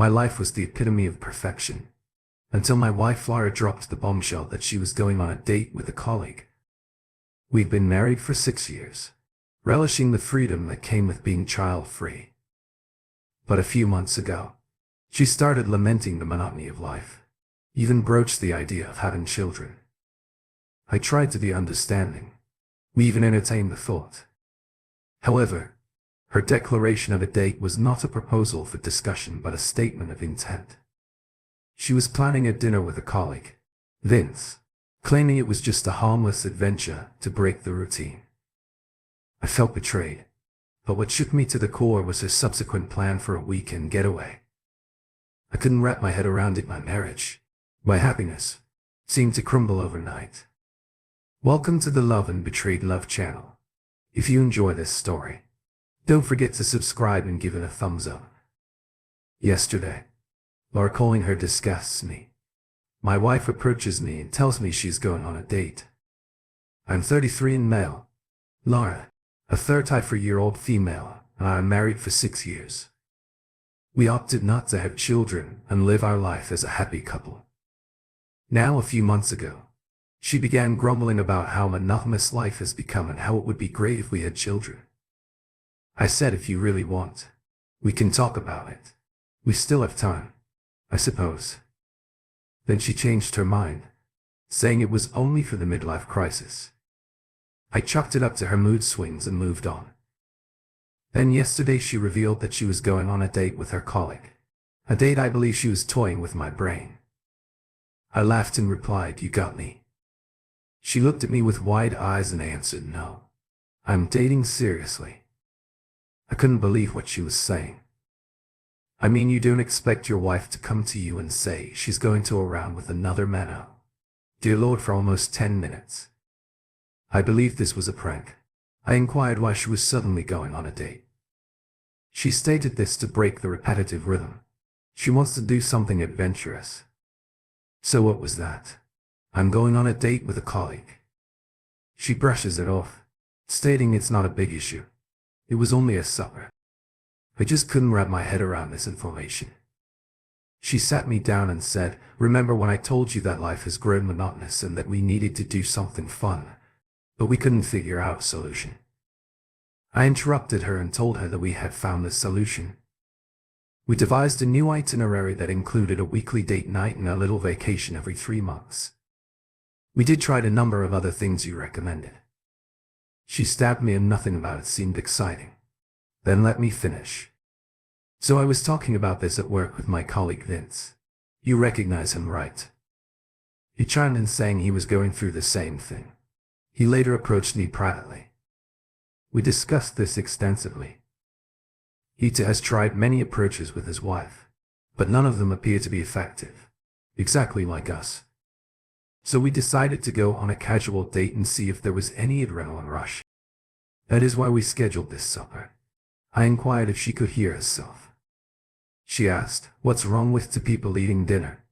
My life was the epitome of perfection, until my wife Laura dropped the bombshell that she was going on a date with a colleague. We'd been married for 6 years, relishing the freedom that came with being child-free. But a few months ago, she started lamenting the monotony of life, even broached the idea of having children. I tried to be understanding. We even entertained the thought. However, her declaration of a date was not a proposal for discussion but a statement of intent. She was planning a dinner with a colleague, Vince, claiming it was just a harmless adventure to break the routine. I felt betrayed, but what shook me to the core was her subsequent plan for a weekend getaway. I couldn't wrap my head around it. My marriage, my happiness, seemed to crumble overnight. Welcome to the Love and Betrayed Love channel. If you enjoy this story, don't forget to subscribe and give it a thumbs up. Yesterday, Laura calling her disgusts me. My wife approaches me and tells me she's going on a date. I'm 33 and male. Laura, a 34-year-old female, and I am married for 6 years. We opted not to have children and live our life as a happy couple. Now, a few months ago, she began grumbling about how monotonous life has become and how it would be great if we had children. I said, if you really want, we can talk about it. We still have time, I suppose. Then she changed her mind, saying it was only for the midlife crisis. I chalked it up to her mood swings and moved on. Then yesterday she revealed that she was going on a date with her colleague. A date I believe she was toying with my brain. I laughed and replied, you got me. She looked at me with wide eyes and answered, no, I'm dating seriously. I couldn't believe what she was saying. I mean, you don't expect your wife to come to you and say she's going to around with another man out. Dear Lord, for almost 10 minutes. I believed this was a prank. I inquired why she was suddenly going on a date. She stated this to break the repetitive rhythm. She wants to do something adventurous. So what was that? I'm going on a date with a colleague. She brushes it off, stating it's not a big issue. It was only a supper. I just couldn't wrap my head around this information. She sat me down and said, remember when I told you that life has grown monotonous and that we needed to do something fun, but we couldn't figure out a solution? I interrupted her and told her that we had found the solution. We devised a new itinerary that included a weekly date night and a little vacation every 3 months. We did try a number of other things you recommended. She stabbed me and nothing about it seemed exciting. Then let me finish. So I was talking about this at work with my colleague Vince. You recognize him, right? He chimed in saying he was going through the same thing. He later approached me privately. We discussed this extensively. He too has tried many approaches with his wife, but none of them appear to be effective. Exactly like us. So we decided to go on a casual date and see if there was any adrenaline rush. That is why we scheduled this supper. I inquired if she could hear herself. She asked, what's wrong with 2 people eating dinner?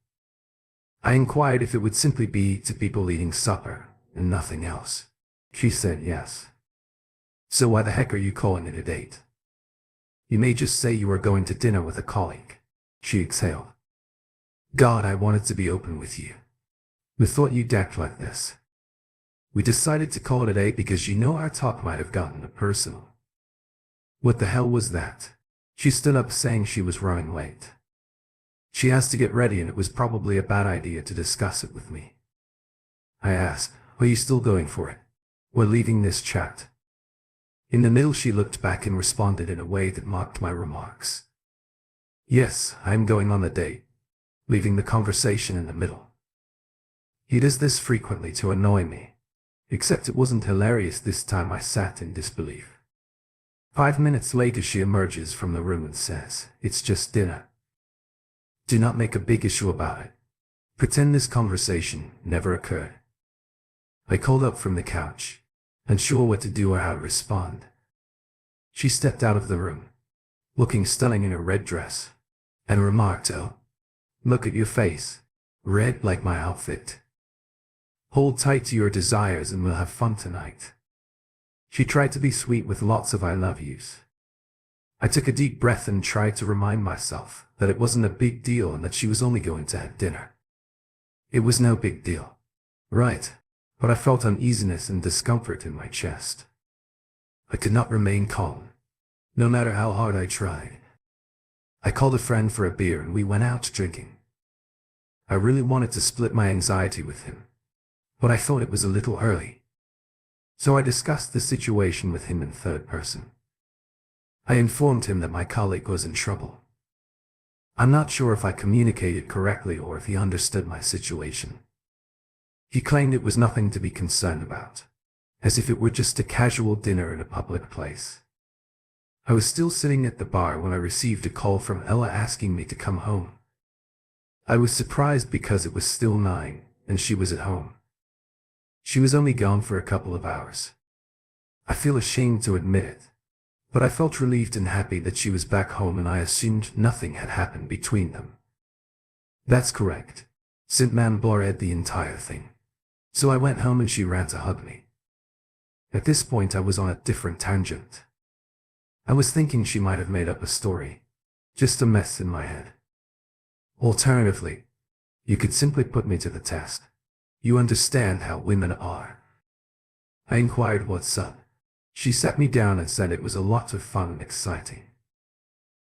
I inquired if it would simply be 2 people eating supper, and nothing else. She said yes. So why the heck are you calling it a date? You may just say you are going to dinner with a colleague. She exhaled. God, I wanted to be open with you. We thought you'd act like this. We decided to call it a date because you know our talk might have gotten personal. What the hell was that? She stood up saying she was running late. She asked to get ready and it was probably a bad idea to discuss it with me. I asked, are you still going for it? We're leaving this chat. In the middle she looked back and responded in a way that mocked my remarks. Yes, I'm going on the date. Leaving the conversation in the middle. He does this frequently to annoy me. Except it wasn't hilarious this time. I sat in disbelief. 5 minutes later she emerges from the room and says, it's just dinner. Do not make a big issue about it. Pretend this conversation never occurred. I called up from the couch, unsure what to do or how to respond. She stepped out of the room, looking stunning in her red dress, and remarked, oh, look at your face, red like my outfit. Hold tight to your desires and we'll have fun tonight. She tried to be sweet with lots of I love yous. I took a deep breath and tried to remind myself that it wasn't a big deal and that she was only going to have dinner. It was no big deal. Right. But I felt uneasiness and discomfort in my chest. I could not remain calm, no matter how hard I tried. I called a friend for a beer and we went out drinking. I really wanted to split my anxiety with him, but I thought it was a little early. So I discussed the situation with him in third person. I informed him that my colleague was in trouble. I'm not sure if I communicated correctly or if he understood my situation. He claimed it was nothing to be concerned about, as if it were just a casual dinner in a public place. I was still sitting at the bar when I received a call from Ella asking me to come home. I was surprised because it was still 9 and she was at home. She was only gone for a couple of hours. I feel ashamed to admit it, but I felt relieved and happy that she was back home and I assumed nothing had happened between them. That's correct. St. Man blurred the entire thing. So I went home and she ran to hug me. At this point I was on a different tangent. I was thinking she might have made up a story. Just a mess in my head. Alternatively, you could simply put me to the test. You understand how women are. I inquired what's up. She sat me down and said it was a lot of fun and exciting.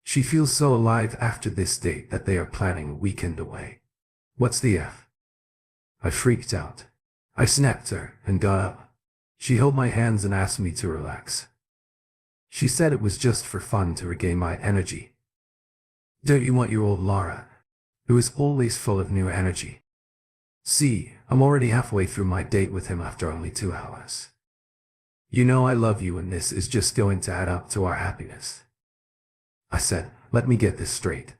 She feels so alive after this date that they are planning a weekend away. What's the F? I freaked out. I snapped her and got up. She held my hands and asked me to relax. She said it was just for fun to regain my energy. Don't you want your old Laura, who is always full of new energy? See, I'm already halfway through my date with him after only 2 hours. You know I love you and this is just going to add up to our happiness. I said, let me get this straight.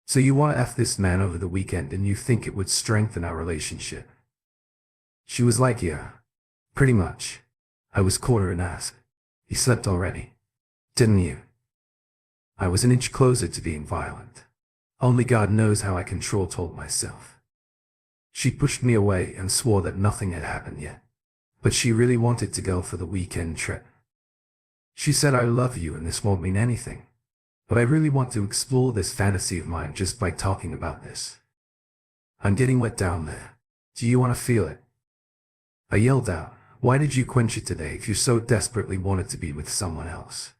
So you want to F this man over the weekend and you think it would strengthen our relationship? She was like, yeah, pretty much. I was cornered and asked, you slept already, didn't you? I was an inch closer to being violent. Only God knows how I told myself. She pushed me away and swore that nothing had happened yet. But she really wanted to go for the weekend trip. She said, I love you and this won't mean anything. But I really want to explore this fantasy of mine just by talking about this. I'm getting wet down there. Do you want to feel it? I yelled out, why did you quench it today if you so desperately wanted to be with someone else?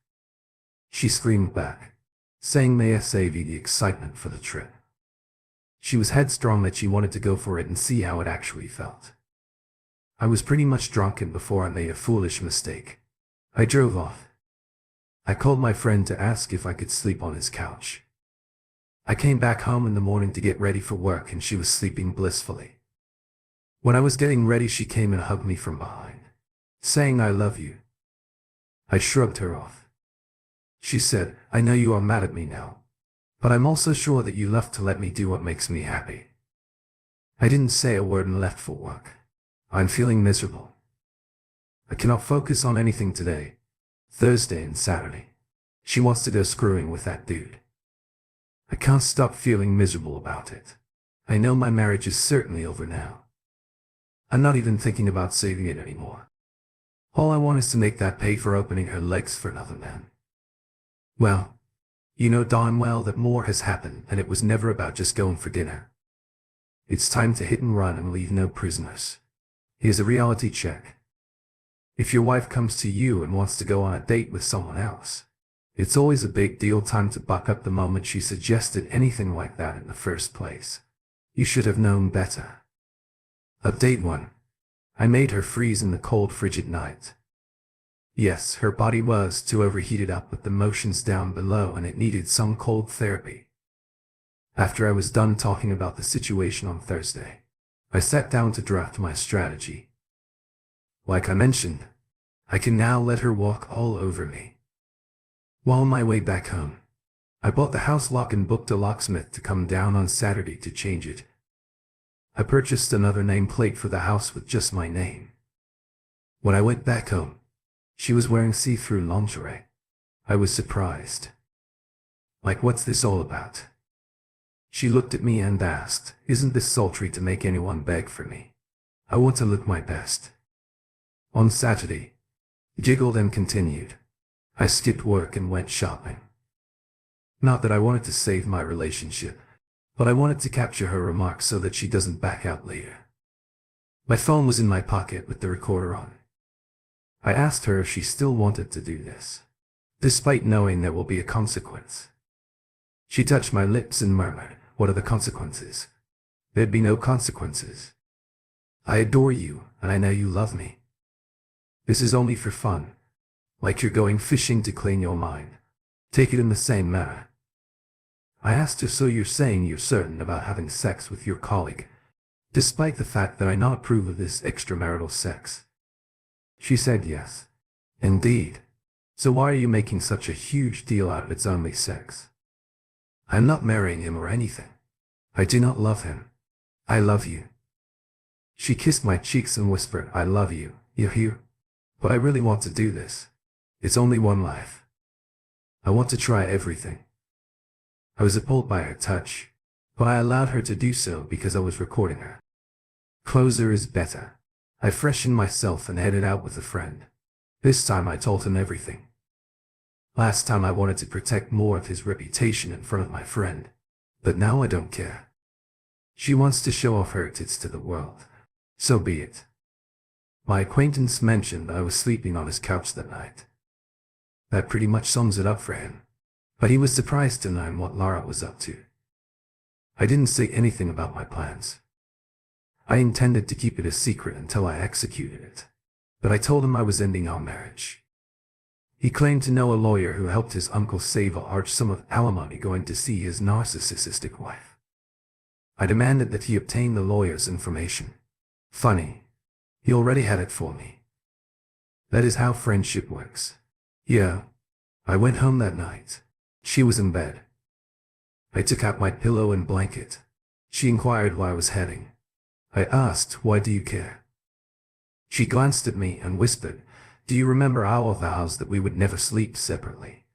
She screamed back, saying may I save you the excitement for the trip. She was headstrong that she wanted to go for it and see how it actually felt. I was pretty much drunken before I made a foolish mistake. I drove off. I called my friend to ask if I could sleep on his couch. I came back home in the morning to get ready for work and she was sleeping blissfully. When I was getting ready she came and hugged me from behind, saying I love you. I shrugged her off. She said, I know you are mad at me now, but I'm also sure that you left to let me do what makes me happy. I didn't say a word and left for work. I'm feeling miserable. I cannot focus on anything today, Thursday and Saturday. She wants to go screwing with that dude. I can't stop feeling miserable about it. I know my marriage is certainly over now. I'm not even thinking about saving it anymore. All I want is to make that pay for opening her legs for another man. Well, you know darn well that more has happened and it was never about just going for dinner. It's time to hit and run and leave no prisoners. Here's a reality check. If your wife comes to you and wants to go on a date with someone else, it's always a big deal time to buck up the moment she suggested anything like that in the first place. You should have known better. Update 1. I made her freeze in the cold, frigid night. Yes, her body was too overheated up with the motions down below and it needed some cold therapy. After I was done talking about the situation on Thursday, I sat down to draft my strategy. Like I mentioned, I can now let her walk all over me. While on my way back home, I bought the house lock and booked a locksmith to come down on Saturday to change it. I purchased another nameplate for the house with just my name. When I went back home, she was wearing see-through lingerie. I was surprised. Like, what's this all about? She looked at me and asked, isn't this sultry to make anyone beg for me? I want to look my best. On Saturday, giggled and continued. I skipped work and went shopping. Not that I wanted to save my relationship, but I wanted to capture her remarks so that she doesn't back out later. My phone was in my pocket with the recorder on. I asked her if she still wanted to do this, despite knowing there will be a consequence. She touched my lips and murmured, "What are the consequences?" "There'd be no consequences. I adore you, and I know you love me. This is only for fun, like you're going fishing to clean your mind. Take it in the same manner." I asked her, "So you're saying you're certain about having sex with your colleague, despite the fact that I not approve of this extramarital sex?" She said yes. "Indeed. So why are you making such a huge deal out of it's only sex?" "I'm not marrying him or anything. I do not love him. I love you." She kissed my cheeks and whispered, "I love you, you hear? But I really want to do this. It's only one life. I want to try everything." I was appalled by her touch, but I allowed her to do so because I was recording her. Closer is better. I freshened myself and headed out with a friend. This time I told him everything. Last time I wanted to protect more of his reputation in front of my friend, but now I don't care. She wants to show off her tits to the world. So be it. My acquaintance mentioned I was sleeping on his couch that night. That pretty much sums it up for him, but he was surprised to learn what Lara was up to. I didn't say anything about my plans. I intended to keep it a secret until I executed it, but I told him I was ending our marriage. He claimed to know a lawyer who helped his uncle save a large sum of alimony going to see his narcissistic wife. I demanded that he obtain the lawyer's information. Funny, he already had it for me. That is how friendship works. Yeah. I went home that night. She was in bed. I took out my pillow and blanket. She inquired where I was heading. I asked, "Why do you care?" She glanced at me and whispered, "Do you remember our vows that we would never sleep separately?"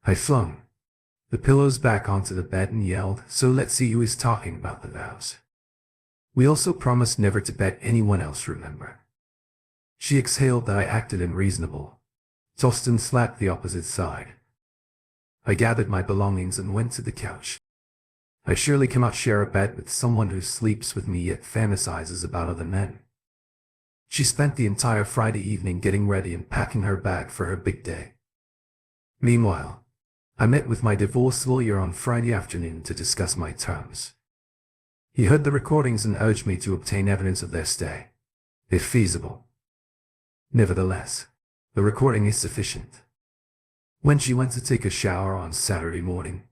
I flung the pillows back onto the bed and yelled, "So let's see who is talking about the vows. We also promised never to bet anyone else, remember?" She exhaled that I acted unreasonable, tossed and slapped the opposite side. I gathered my belongings and went to the couch. I surely cannot share a bed with someone who sleeps with me yet fantasizes about other men. She spent the entire Friday evening getting ready and packing her bag for her big day. Meanwhile, I met with my divorce lawyer on Friday afternoon to discuss my terms. He heard the recordings and urged me to obtain evidence of their stay, if feasible. Nevertheless, the recording is sufficient. When she went to take a shower on Saturday morning,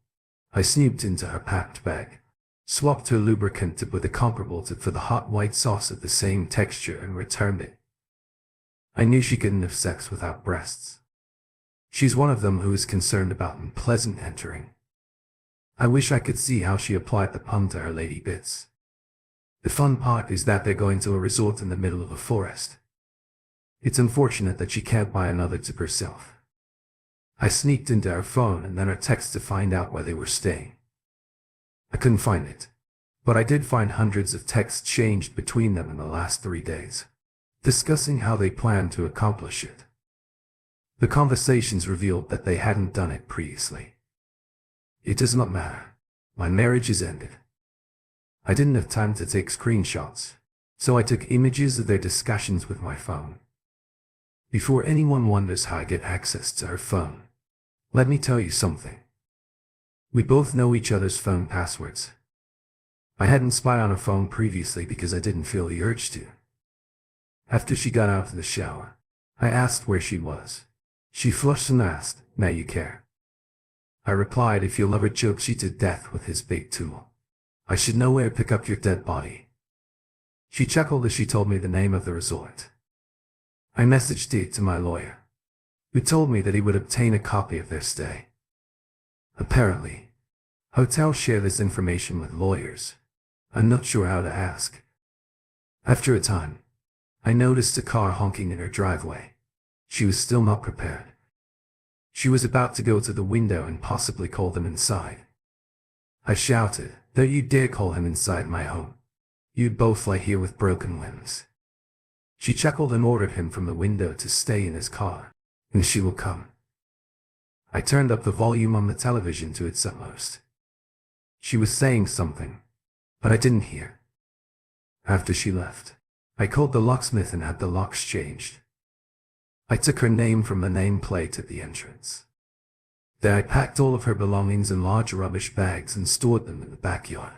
I snooped into her packed bag, swapped her lubricant tip with a comparable tip for the hot white sauce of the same texture and returned it. I knew she couldn't have sex without breasts. She's one of them who is concerned about unpleasant entering. I wish I could see how she applied the pun to her lady bits. The fun part is that they're going to a resort in the middle of a forest. It's unfortunate that she can't buy another tip herself. I sneaked into her phone and then her text to find out where they were staying. I couldn't find it, but I did find hundreds of texts exchanged between them in the last 3 days, discussing how they planned to accomplish it. The conversations revealed that they hadn't done it previously. It does not matter. My marriage is ended. I didn't have time to take screenshots, so I took images of their discussions with my phone. Before anyone wonders how I get access to her phone, let me tell you something. We both know each other's phone passwords. I hadn't spied on her phone previously because I didn't feel the urge to. After she got out of the shower, I asked where she was. She flushed and asked, "Now you care?" I replied, "If your lover chokes you to death with his big tool, I should know where to pick up your dead body." She chuckled as she told me the name of the resort. I messaged it to my lawyer, who told me that he would obtain a copy of their stay. Apparently, hotels share this information with lawyers. I'm not sure how to ask. After a time, I noticed a car honking in her driveway. She was still not prepared. She was about to go to the window and possibly call them inside. I shouted, "Don't you dare call him inside my home. You'd both lie here with broken limbs." She chuckled and ordered him from the window to stay in his car, and she will come. I turned up the volume on the television to its utmost. She was saying something, but I didn't hear. After she left, I called the locksmith and had the locks changed. I took her name from the nameplate at the entrance. Then I packed all of her belongings in large rubbish bags and stored them in the backyard.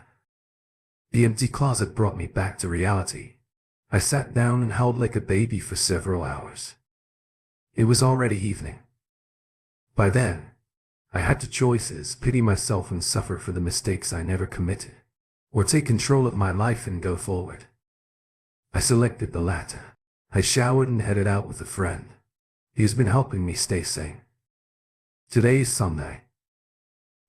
The empty closet brought me back to reality. I sat down and howled like a baby for several hours. It was already evening. By then, I had two choices: pity myself and suffer for the mistakes I never committed, or take control of my life and go forward. I selected the latter. I showered and headed out with a friend. He has been helping me stay sane. Today is Sunday.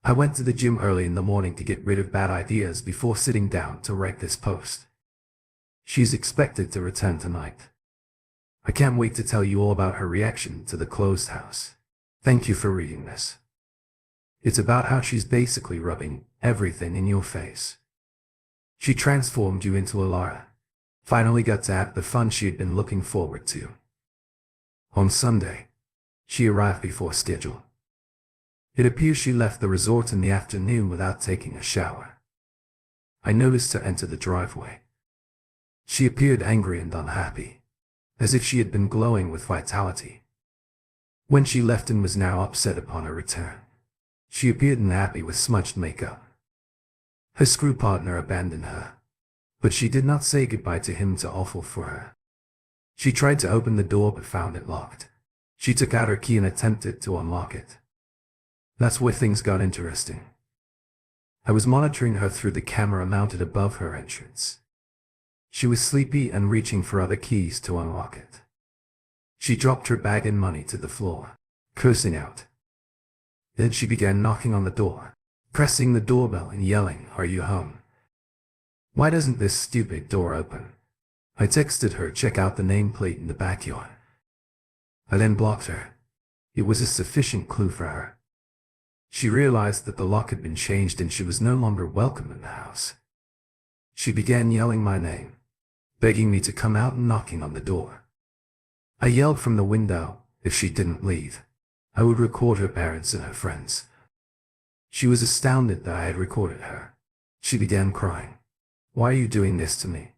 I went to the gym early in the morning to get rid of bad ideas before sitting down to write this post. She's expected to return tonight. I can't wait to tell you all about her reaction to the closed house. Thank you for reading this. It's about how she's basically rubbing everything in your face. She transformed you into Alara. Finally got to have the fun she had been looking forward to. On Sunday, she arrived before schedule. It appears she left the resort in the afternoon without taking a shower. I noticed her enter the driveway. She appeared angry and unhappy, as if she had been glowing with vitality. When she left and was now upset upon her return, she appeared unhappy with smudged makeup. Her screw partner abandoned her, but she did not say goodbye to him to offer for her. She tried to open the door but found it locked. She took out her key and attempted to unlock it. That's where things got interesting. I was monitoring her through the camera mounted above her entrance. She was sleepy and reaching for other keys to unlock it. She dropped her bag and money to the floor, cursing out. Then she began knocking on the door, pressing the doorbell and yelling, "Are you home? Why doesn't this stupid door open?" I texted her, "Check out the nameplate in the backyard." I then blocked her. It was a sufficient clue for her. She realized that the lock had been changed and she was no longer welcome in the house. She began yelling my name, begging me to come out and knocking on the door. I yelled from the window, if she didn't leave, I would record her parents and her friends. She was astounded that I had recorded her. She began crying. "Why are you doing this to me?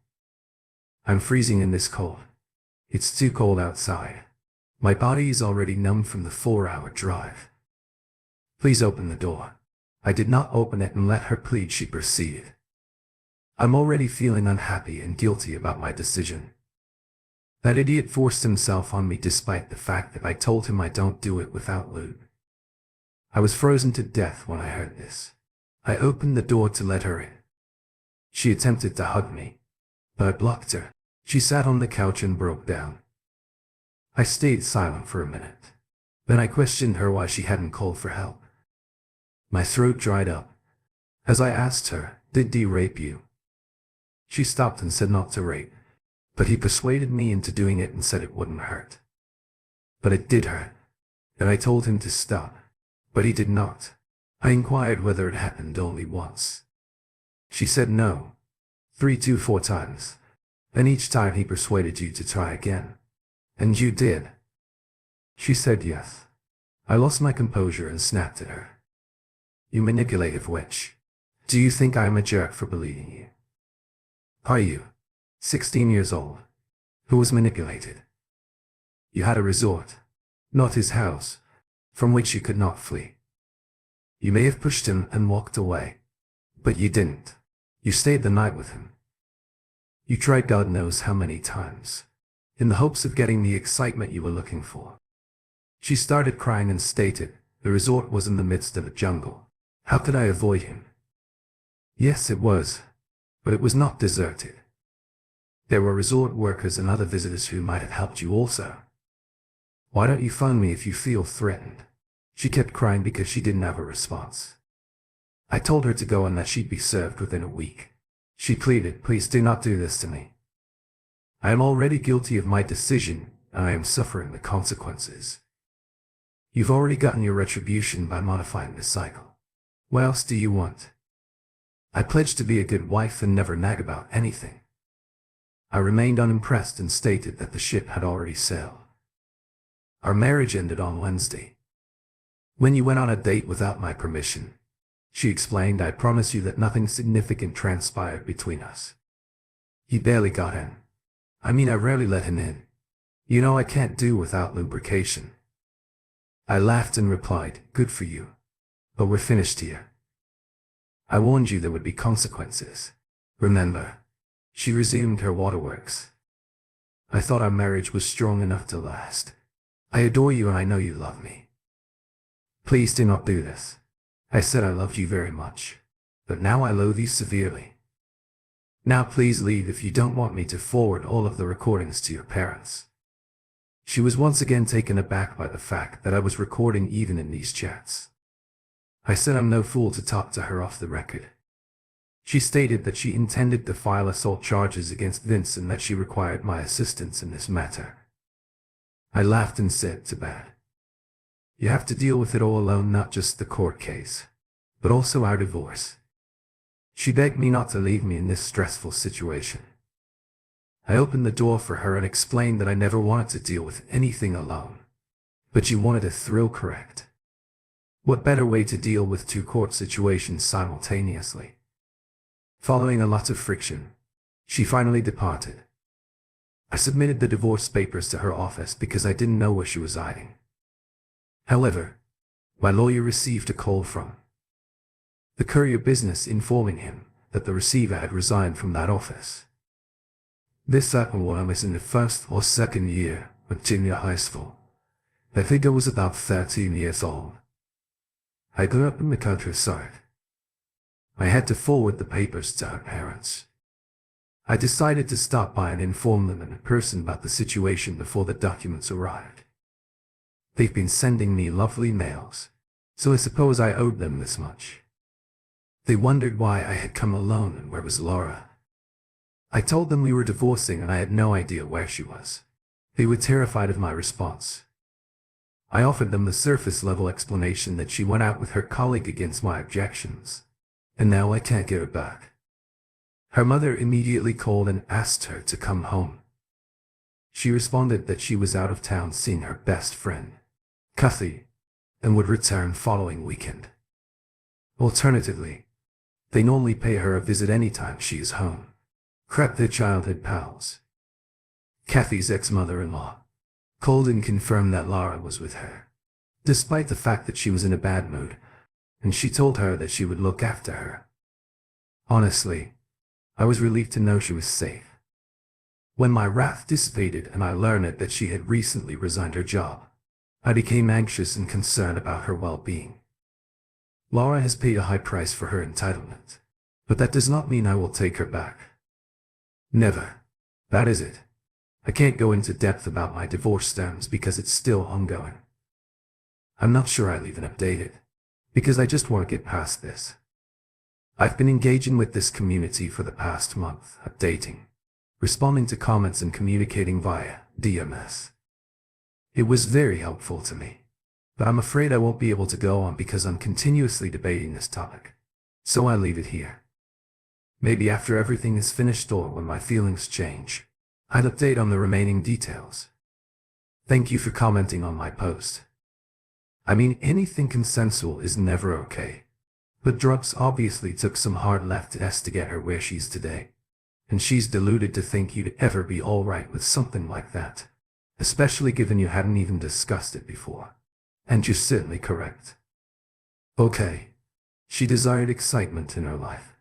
I'm freezing in this cold. It's too cold outside. My body is already numb from the 4-hour drive. Please open the door." I did not open it and let her plead. She proceeded. "I'm already feeling unhappy and guilty about my decision. That idiot forced himself on me despite the fact that I told him I don't do it without lube." I was frozen to death when I heard this. I opened the door to let her in. She attempted to hug me, but I blocked her. She sat on the couch and broke down. I stayed silent for a minute. Then I questioned her why she hadn't called for help. My throat dried up as I asked her, "Did D rape you?" She stopped and said not to rape, but he persuaded me into doing it and said it wouldn't hurt. But it did hurt, and I told him to stop, but he did not. I inquired whether it happened only once. She said no, 3 to 4 times, and each time he persuaded you to try again. "And you did?" She said yes. I lost my composure and snapped at her. "You manipulative witch. Do you think I am a jerk for believing you? Are you 16 years old? Who was manipulated? You had a resort, not his house, from which you could not flee. You may have pushed him and walked away, but you didn't. You stayed the night with him. You tried God knows how many times, in the hopes of getting the excitement you were looking for." She started crying and stated, "The resort was in the midst of a jungle. How could I avoid him?" Yes, it was, but it was not deserted. There were resort workers and other visitors who might have helped you also. Why don't you phone me if you feel threatened?" She kept crying because she didn't have a response. I told her to go and that she'd be served within a week. She pleaded, "Please do not do this to me. I am already guilty of my decision, and I am suffering the consequences. You've already gotten your retribution by modifying the cycle. What else do you want?" I pledged to be a good wife and never nag about anything. I remained unimpressed and stated that the ship had already sailed. Our marriage ended on Wednesday. When you went on a date without my permission, she explained, I promise you that nothing significant transpired between us. He barely got in. I mean, I rarely let him in. You know I can't do without lubrication. I laughed and replied, good for you. But we're finished here. I warned you there would be consequences. Remember? She resumed her waterworks. I thought our marriage was strong enough to last. I adore you and I know you love me. Please do not do this. I said I loved you very much, but now I loathe you severely. Now please leave if you don't want me to forward all of the recordings to your parents. She was once again taken aback by the fact that I was recording even in these chats. I said I'm no fool to talk to her off the record. She stated that she intended to file assault charges against Vince and that she required my assistance in this matter. I laughed and said, too bad. You have to deal with it all alone, not just the court case, but also our divorce. She begged me not to leave me in this stressful situation. I opened the door for her and explained that I never wanted to deal with anything alone, but she wanted a thrill correct. What better way to deal with two court situations simultaneously? Following a lot of friction, she finally departed. I submitted the divorce papers to her office because I didn't know where she was hiding. However, my lawyer received a call from the courier business informing him that the receiver had resigned from that office. This happened when I was in the first or second year of junior high school. I think I was about 13 years old. I grew up in the countryside. I had to forward the papers to her parents. I decided to stop by and inform them in person about the situation before the documents arrived. They've been sending me lovely mails, so I suppose I owed them this much. They wondered why I had come alone and where was Laura. I told them we were divorcing and I had no idea where she was. They were terrified of my response. I offered them the surface-level explanation that she went out with her colleague against my objections, and now I can't get her back. Her mother immediately called and asked her to come home. She responded that she was out of town seeing her best friend, Kathy, and would return following weekend. Alternatively, they normally pay her a visit anytime she is home. Crap, their childhood pals. Kathy's ex-mother-in-law called and confirmed that Laura was with her, despite the fact that she was in a bad mood, and she told her that she would look after her. Honestly, I was relieved to know she was safe. When my wrath dissipated and I learned that she had recently resigned her job, I became anxious and concerned about her well-being. Laura has paid a high price for her entitlement, but that does not mean I will take her back. Never. That is it. I can't go into depth about my divorce terms because it's still ongoing. I'm not sure I'll even update it, because I just want to get past this. I've been engaging with this community for the past month, updating, responding to comments and communicating via DMS. It was very helpful to me, but I'm afraid I won't be able to go on because I'm continuously debating this topic, so I leave it here. Maybe after everything is finished or when my feelings change, I'd update on the remaining details. Thank you for commenting on my post. I mean, anything consensual is never okay, but drugs obviously took some hard left to get her where she's today, and she's deluded to think you'd ever be alright with something like that, especially given you hadn't even discussed it before. And you're certainly correct. Okay. She desired excitement in her life.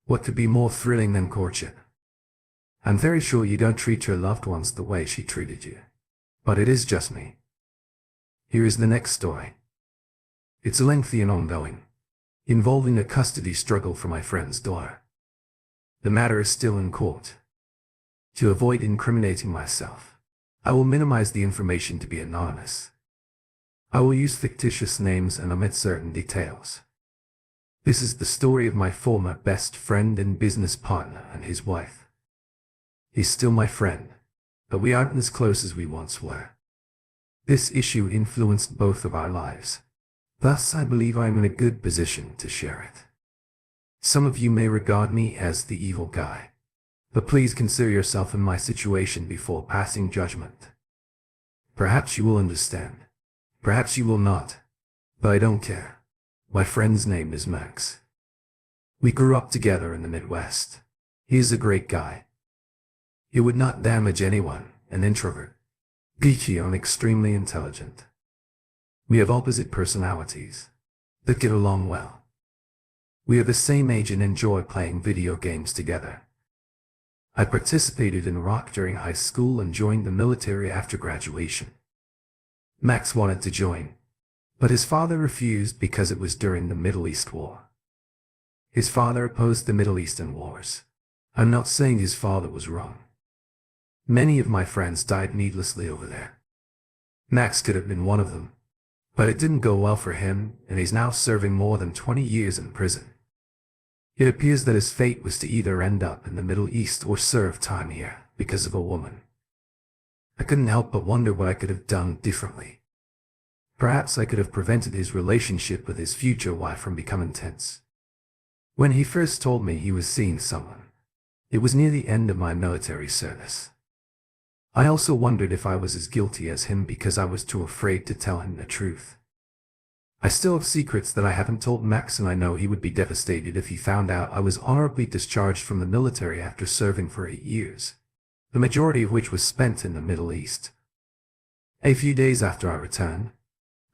What could be more thrilling than courtship? I'm very sure you don't treat your loved ones the way she treated you, but it is just me. Here is the next story. It's lengthy and ongoing, involving a custody struggle for my friend's daughter. The matter is still in court. To avoid incriminating myself, I will minimize the information to be anonymous. I will use fictitious names and omit certain details. This is the story of my former best friend and business partner and his wife. He's still my friend, but we aren't as close as we once were. This issue influenced both of our lives. Thus, I believe I'm in a good position to share it. Some of you may regard me as the evil guy, but please consider yourself in my situation before passing judgment. Perhaps you will understand. Perhaps you will not. But I don't care. My friend's name is Max. We grew up together in the Midwest. He's a great guy. He would not damage anyone, an introvert. Geeky and extremely intelligent. We have opposite personalities, but get along well. We are the same age and enjoy playing video games together. I participated in rock during high school and joined the military after graduation. Max wanted to join, but his father refused because it was during the Middle East War. His father opposed the Middle Eastern wars. I'm not saying his father was wrong. Many of my friends died needlessly over there. Max could have been one of them, but it didn't go well for him, and he's now serving more than 20 years in prison. It appears that his fate was to either end up in the Middle East or serve time here because of a woman. I couldn't help but wonder what I could have done differently. Perhaps I could have prevented his relationship with his future wife from becoming tense. When he first told me he was seeing someone, it was near the end of my military service. I also wondered if I was as guilty as him because I was too afraid to tell him the truth. I still have secrets that I haven't told Max, and I know he would be devastated if he found out I was honorably discharged from the military after serving for 8 years, the majority of which was spent in the Middle East. A few days after I returned,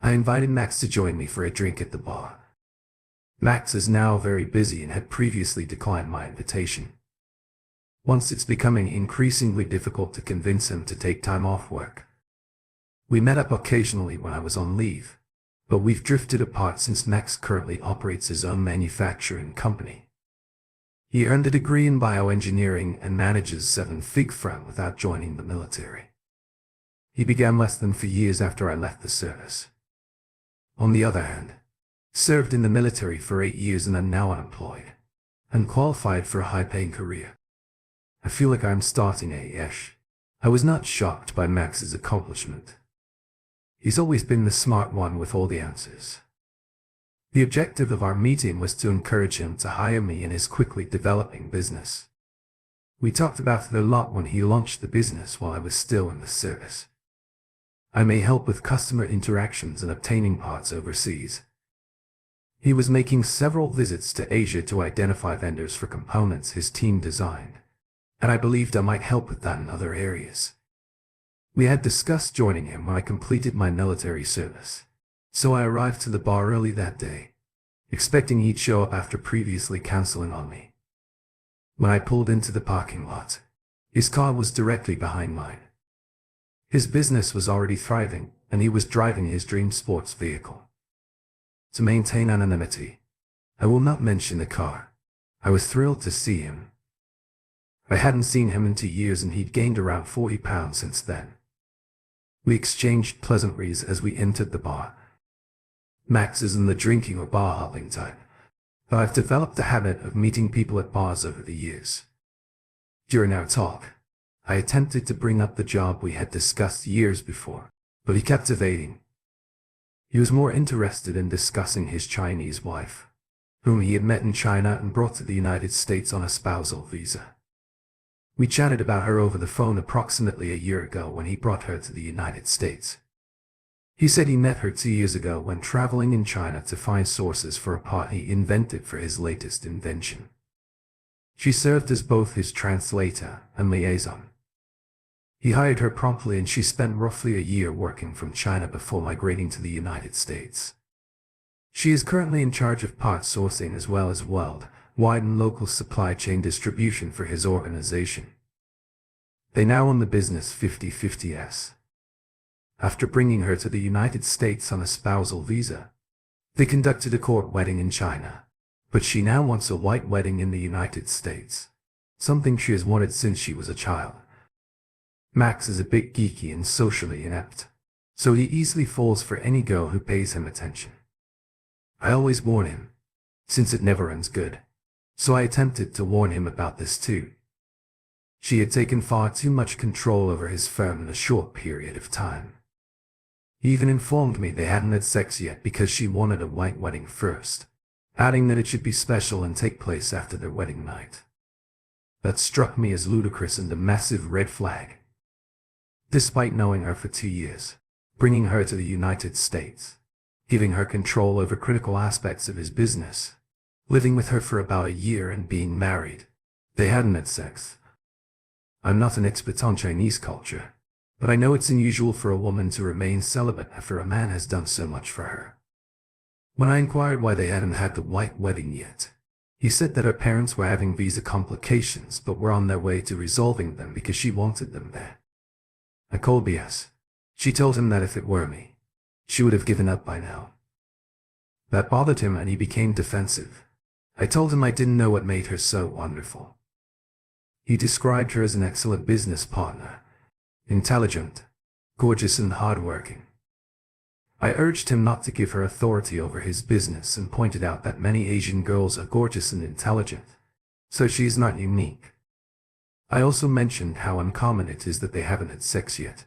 I invited Max to join me for a drink at the bar. Max is now very busy and had previously declined my invitation. Once it's becoming increasingly difficult to convince him to take time off work. We met up occasionally when I was on leave, but we've drifted apart since Max currently operates his own manufacturing company. He earned a degree in bioengineering and manages 7-figure firm without joining the military. He began less than 4 years after I left the service. On the other hand, served in the military for 8 years and am now unemployed, and qualified for a high-paying career. I feel like I'm starting a-ish. I was not shocked by Max's accomplishment. He's always been the smart one with all the answers. The objective of our meeting was to encourage him to hire me in his quickly developing business. We talked about it a lot when he launched the business while I was still in the service. I may help with customer interactions and obtaining parts overseas. He was making several visits to Asia to identify vendors for components his team designed, and I believed I might help with that in other areas. We had discussed joining him when I completed my military service, so I arrived to the bar early that day, expecting he'd show up after previously canceling on me. When I pulled into the parking lot, his car was directly behind mine. His business was already thriving, and he was driving his dream sports vehicle. To maintain anonymity, I will not mention the car. I was thrilled to see him. I hadn't seen him in 2 years, and he'd gained around 40 pounds since then. We exchanged pleasantries as we entered the bar. Max isn't the drinking or bar hopping type, but I've developed the habit of meeting people at bars over the years. During our talk, I attempted to bring up the job we had discussed years before, but he kept evading. He was more interested in discussing his Chinese wife, whom he had met in China and brought to the United States on a spousal visa. We chatted about her over the phone approximately a year ago when he brought her to the United States. He said he met her 2 years ago when traveling in China to find sources for a part he invented for his latest invention. She served as both his translator and liaison. He hired her promptly, and she spent roughly a year working from China before migrating to the United States. She is currently in charge of part sourcing as well as worldwide and local supply chain distribution for his organization. They now own the business 50/50s. After bringing her to the United States on a spousal visa, they conducted a court wedding in China, but she now wants a white wedding in the United States, something she has wanted since she was a child. Max is a bit geeky and socially inept, so he easily falls for any girl who pays him attention. I always warn him, since it never ends good, so I attempted to warn him about this too. She had taken far too much control over his firm in a short period of time. He even informed me they hadn't had sex yet because she wanted a white wedding first, adding that it should be special and take place after their wedding night. That struck me as ludicrous and a massive red flag. Despite knowing her for 2 years, bringing her to the United States, giving her control over critical aspects of his business. Living with her for about a year and being married. They hadn't had sex. I'm not an expert on Chinese culture, but I know it's unusual for a woman to remain celibate after a man has done so much for her. When I inquired why they hadn't had the white wedding yet, he said that her parents were having visa complications but were on their way to resolving them because she wanted them there. I called BS. She told him that if it were me, she would have given up by now. That bothered him and he became defensive. I told him I didn't know what made her so wonderful. He described her as an excellent business partner, intelligent, gorgeous and hardworking. I urged him not to give her authority over his business and pointed out that many Asian girls are gorgeous and intelligent, so she is not unique. I also mentioned how uncommon it is that they haven't had sex yet.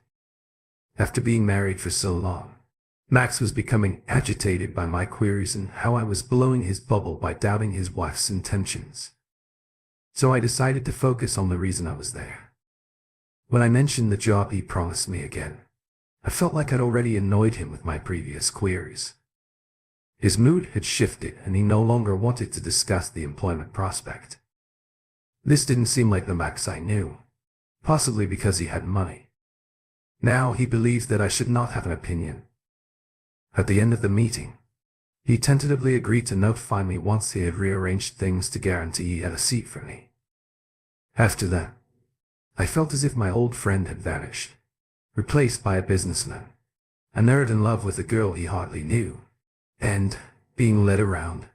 After being married for so long, Max was becoming agitated by my queries and how I was blowing his bubble by doubting his wife's intentions. So I decided to focus on the reason I was there. When I mentioned the job he promised me again, I felt like I'd already annoyed him with my previous queries. His mood had shifted and he no longer wanted to discuss the employment prospect. This didn't seem like the Max I knew, possibly because he had money. Now he believed that I should not have an opinion. At the end of the meeting, he tentatively agreed to notify me once he had rearranged things to guarantee he had a seat for me. After that, I felt as if my old friend had vanished, replaced by a businessman, a nerd in love with a girl he hardly knew, and, being led around,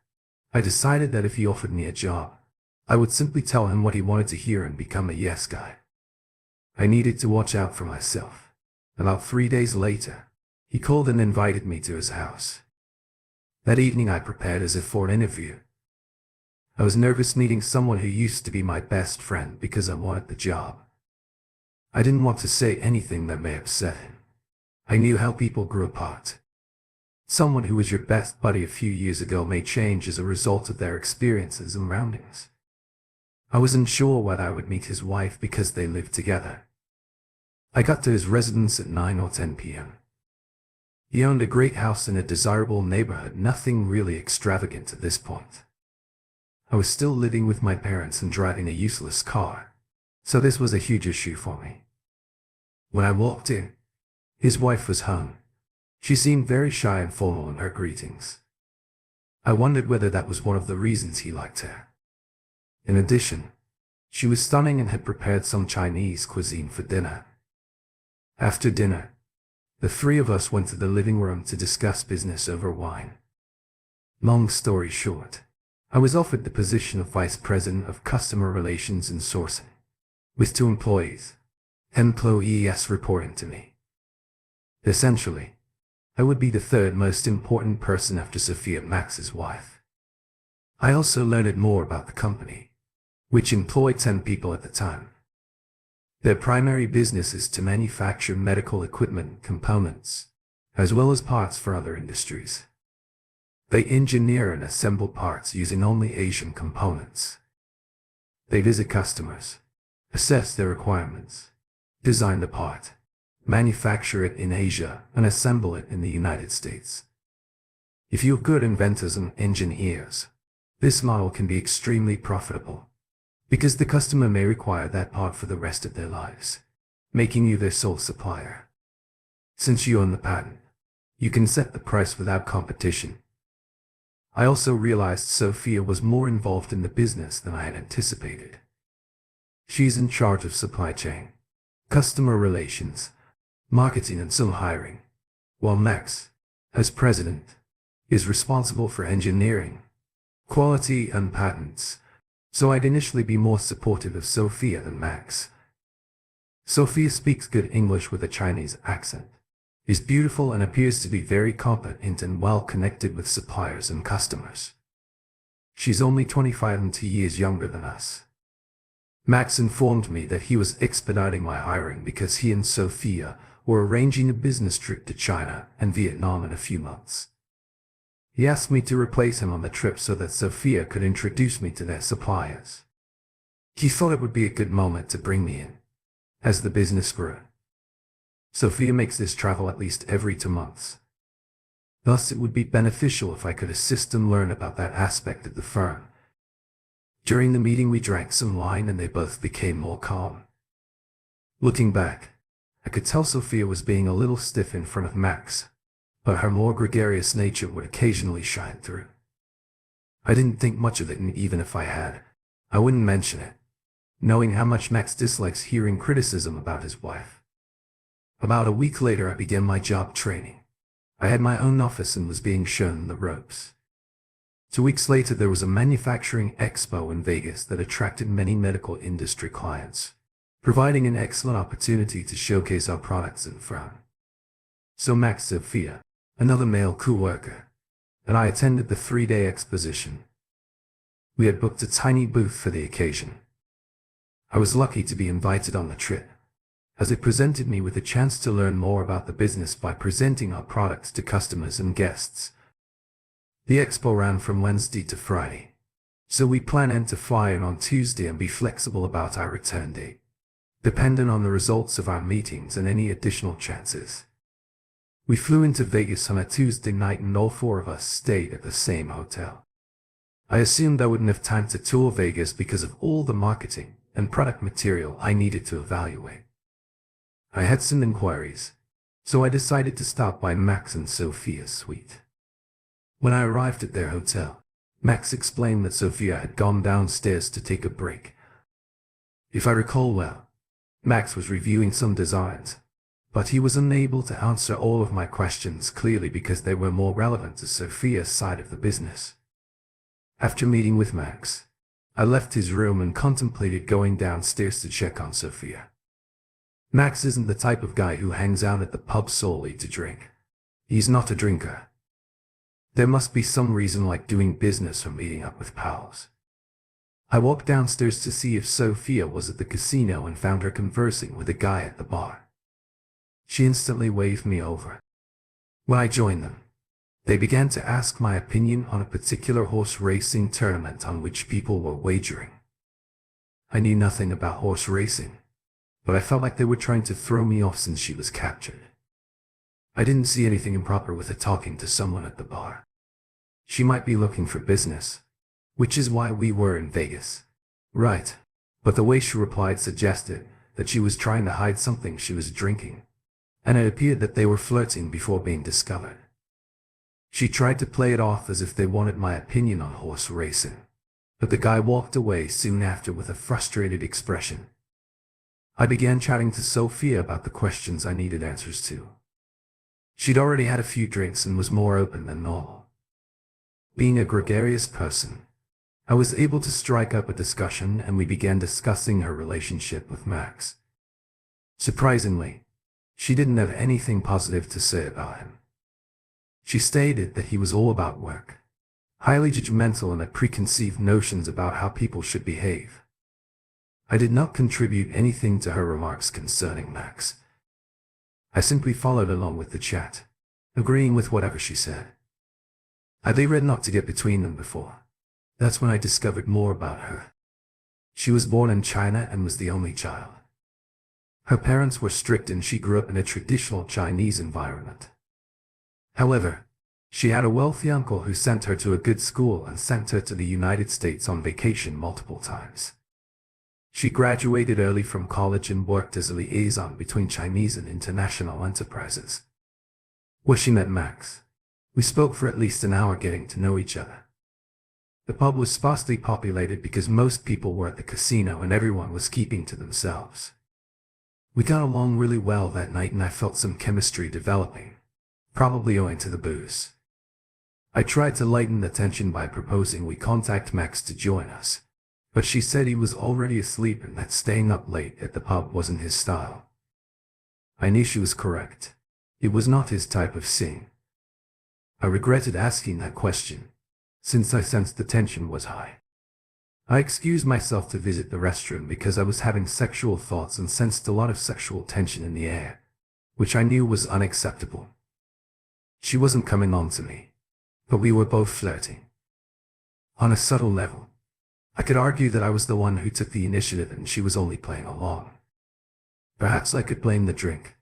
I decided that if he offered me a job, I would simply tell him what he wanted to hear and become a yes guy. I needed to watch out for myself. About 3 days later, he called and invited me to his house. That evening I prepared as if for an interview. I was nervous meeting someone who used to be my best friend because I wanted the job. I didn't want to say anything that may upset him. I knew how people grew apart. Someone who was your best buddy a few years ago may change as a result of their experiences and surroundings. I wasn't sure whether I would meet his wife because they lived together. I got to his residence at 9 or 10 p.m. He owned a great house in a desirable neighborhood, nothing really extravagant at this point. I was still living with my parents and driving a useless car, so this was a huge issue for me. When I walked in, his wife was home. She seemed very shy and formal in her greetings. I wondered whether that was one of the reasons he liked her. In addition, she was stunning and had prepared some Chinese cuisine for dinner. After dinner, the three of us went to the living room to discuss business over wine. Long story short, I was offered the position of Vice President of Customer Relations and Sourcing, with 2 employees reporting to me. Essentially, I would be the third most important person after Sophia, Max's wife. I also learned more about the company, which employed 10 people at the time. Their primary business is to manufacture medical equipment and components, as well as parts for other industries. They engineer and assemble parts using only Asian components. They visit customers, assess their requirements, design the part, manufacture it in Asia, and assemble it in the United States. If you have good inventors and engineers, this model can be extremely profitable, because the customer may require that part for the rest of their lives, making you their sole supplier. Since you own the patent, you can set the price without competition. I also realized Sophia was more involved in the business than I had anticipated. She's in charge of supply chain, customer relations, marketing and some hiring, while Max, as president, is responsible for engineering, quality and patents. So I'd initially be more supportive of Sophia than Max. Sophia speaks good English with a Chinese accent, is beautiful and appears to be very competent and well connected with suppliers and customers. She's only 25 and 2 years younger than us. Max informed me that he was expediting my hiring because he and Sophia were arranging a business trip to China and Vietnam in a few months. He asked me to replace him on the trip so that Sophia could introduce me to their suppliers. He thought it would be a good moment to bring me in, as the business grew. Sophia makes this travel at least every 2 months. Thus, it would be beneficial if I could assist and learn about that aspect of the firm. During the meeting, we drank some wine and they both became more calm. Looking back, I could tell Sophia was being a little stiff in front of Max, but her more gregarious nature would occasionally shine through. I didn't think much of it, and even if I had, I wouldn't mention it, knowing how much Max dislikes hearing criticism about his wife. About a week later, I began my job training. I had my own office and was being shown the ropes. 2 weeks later, there was a manufacturing expo in Vegas that attracted many medical industry clients, providing an excellent opportunity to showcase our products in front. So Max, Sophia, another male co-worker, and I attended the 3-day exposition. We had booked a tiny booth for the occasion. I was lucky to be invited on the trip, as it presented me with a chance to learn more about the business by presenting our products to customers and guests. The expo ran from Wednesday to Friday, so we planned to fly in on Tuesday and be flexible about our return date, dependent on the results of our meetings and any additional chances. We flew into Vegas on a Tuesday night and all 4 of us stayed at the same hotel. I assumed I wouldn't have time to tour Vegas because of all the marketing and product material I needed to evaluate. I had some inquiries, so I decided to stop by Max and Sophia's suite. When I arrived at their hotel, Max explained that Sophia had gone downstairs to take a break. If I recall well, Max was reviewing some designs, but he was unable to answer all of my questions clearly because they were more relevant to Sophia's side of the business. After meeting with Max, I left his room and contemplated going downstairs to check on Sophia. Max isn't the type of guy who hangs out at the pub solely to drink. He's not a drinker. There must be some reason like doing business or meeting up with pals. I walked downstairs to see if Sophia was at the casino and found her conversing with a guy at the bar. She instantly waved me over. When I joined them, they began to ask my opinion on a particular horse racing tournament on which people were wagering. I knew nothing about horse racing, but I felt like they were trying to throw me off since she was captured. I didn't see anything improper with her talking to someone at the bar. She might be looking for business, which is why we were in Vegas. Right, but the way she replied suggested that she was trying to hide something she was drinking, and it appeared that they were flirting before being discovered. She tried to play it off as if they wanted my opinion on horse racing, but the guy walked away soon after with a frustrated expression. I began chatting to Sophia about the questions I needed answers to. She'd already had a few drinks and was more open than normal. Being a gregarious person, I was able to strike up a discussion and we began discussing her relationship with Max. Surprisingly, she didn't have anything positive to say about him. She stated that he was all about work, highly judgmental and had preconceived notions about how people should behave. I did not contribute anything to her remarks concerning Max. I simply followed along with the chat, agreeing with whatever she said. I'd read not to get between them before. That's when I discovered more about her. She was born in China and was the only child. Her parents were strict and she grew up in a traditional Chinese environment. However, she had a wealthy uncle who sent her to a good school and sent her to the United States on vacation multiple times. She graduated early from college and worked as a liaison between Chinese and international enterprises. Where she met Max, we spoke for at least an hour getting to know each other. The pub was sparsely populated because most people were at the casino and everyone was keeping to themselves. We got along really well that night and I felt some chemistry developing, probably owing to the booze. I tried to lighten the tension by proposing we contact Max to join us, but she said he was already asleep and that staying up late at the pub wasn't his style. I knew she was correct. It was not his type of scene. I regretted asking that question, since I sensed the tension was high. I excused myself to visit the restroom because I was having sexual thoughts and sensed a lot of sexual tension in the air, which I knew was unacceptable. She wasn't coming on to me, but we were both flirting. On a subtle level, I could argue that I was the one who took the initiative and she was only playing along. Perhaps I could blame the drink.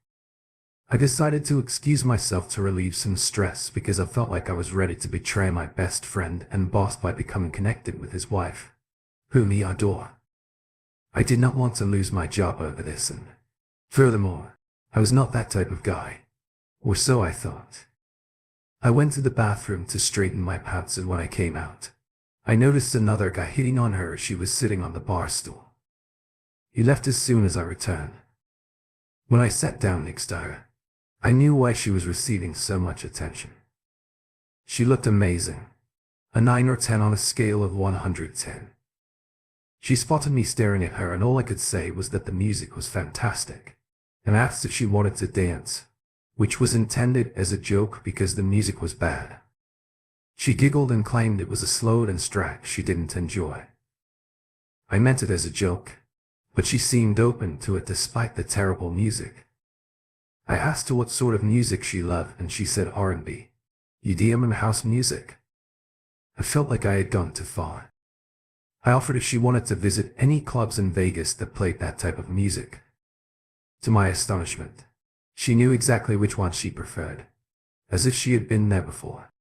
I decided to excuse myself to relieve some stress because I felt like I was ready to betray my best friend and boss by becoming connected with his wife, whom he adored. I did not want to lose my job over this, and furthermore, I was not that type of guy, or so I thought. I went to the bathroom to straighten my pants, and when I came out, I noticed another guy hitting on her as she was sitting on the bar stool. He left as soon as I returned. When I sat down next to her, I knew why she was receiving so much attention. She looked amazing, a 9 or 10 on a scale of 110. She spotted me staring at her, and all I could say was that the music was fantastic, and asked if she wanted to dance, which was intended as a joke because the music was bad. She giggled and claimed it was a slow dance track she didn't enjoy. I meant it as a joke, but she seemed open to it despite the terrible music. I asked her what sort of music she loved, and she said R&B, EDM and house music. I felt like I had gone too far. I offered if she wanted to visit any clubs in Vegas that played that type of music. To my astonishment, she knew exactly which one she preferred, as if she had been there before.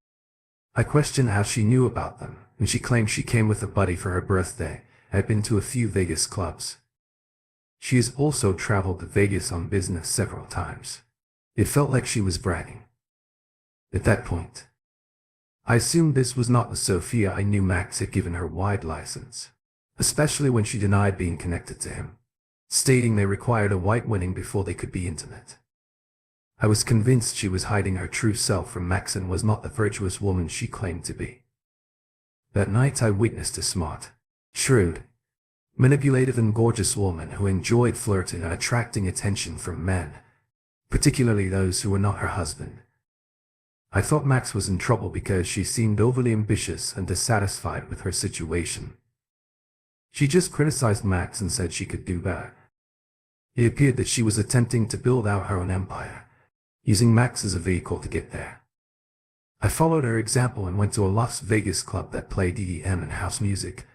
I questioned how she knew about them, and she claimed she came with a buddy for her birthday and had been to a few Vegas clubs. She has also traveled to Vegas on business several times. It felt like she was bragging. At that point, I assumed this was not the Sophia I knew. Max had given her wide license, especially when she denied being connected to him, stating they required a white wedding before they could be intimate. I was convinced she was hiding her true self from Max and was not the virtuous woman she claimed to be. That night I witnessed a smart, shrewd, manipulative and gorgeous woman who enjoyed flirting and attracting attention from men, particularly those who were not her husband. I thought Max was in trouble because she seemed overly ambitious and dissatisfied with her situation. She just criticized Max and said she could do better. It appeared that she was attempting to build out her own empire, using Max as a vehicle to get there. I followed her example and went to a Las Vegas club that played EDM and house music.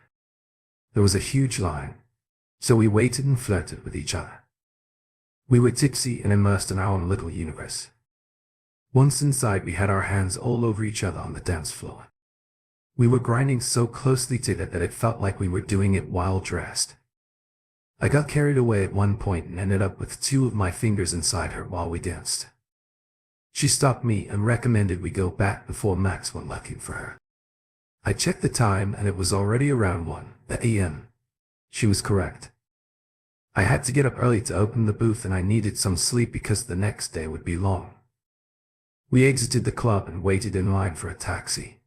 There was a huge line, so we waited and flirted with each other. We were tipsy and immersed in our own little universe. Once inside, we had our hands all over each other on the dance floor. We were grinding so closely together that it felt like we were doing it while dressed. I got carried away at one point and ended up with 2 of my fingers inside her while we danced. She stopped me and recommended we go back before Max went looking for her. I checked the time and it was already around 1 a.m. She was correct. I had to get up early to open the booth and I needed some sleep because the next day would be long. We exited the club and waited in line for a taxi.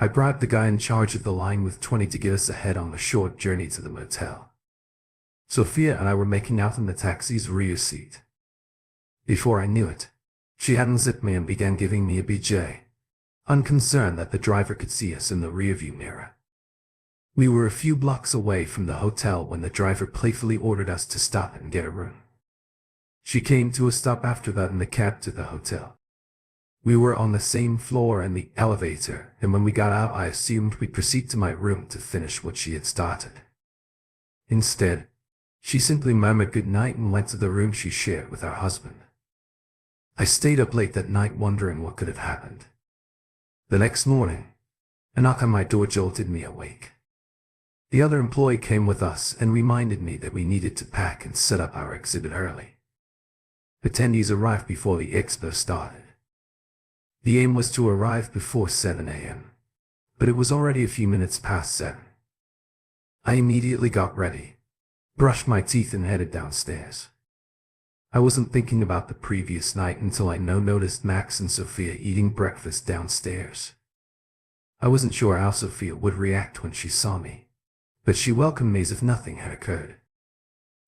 I bribed the guy in charge of the line with 20 to get us ahead on the short journey to the motel. Sophia and I were making out in the taxi's rear seat. Before I knew it, she had unzipped me and began giving me a BJ, unconcerned that the driver could see us in the rearview mirror. We were a few blocks away from the hotel when the driver playfully ordered us to stop and get a room. She came to a stop after that in the cab to the hotel. We were on the same floor in the elevator, and when we got out I assumed we'd proceed to my room to finish what she had started. Instead, she simply murmured good night and went to the room she shared with her husband. I stayed up late that night wondering what could have happened. The next morning, a knock on my door jolted me awake. The other employee came with us and reminded me that we needed to pack and set up our exhibit early. Attendees arrived before the expo started. The aim was to arrive before 7 a.m., but it was already a few minutes past 7. I immediately got ready, brushed my teeth and headed downstairs. I wasn't thinking about the previous night until I noticed Max and Sophia eating breakfast downstairs. I wasn't sure how Sophia would react when she saw me, but she welcomed me as if nothing had occurred.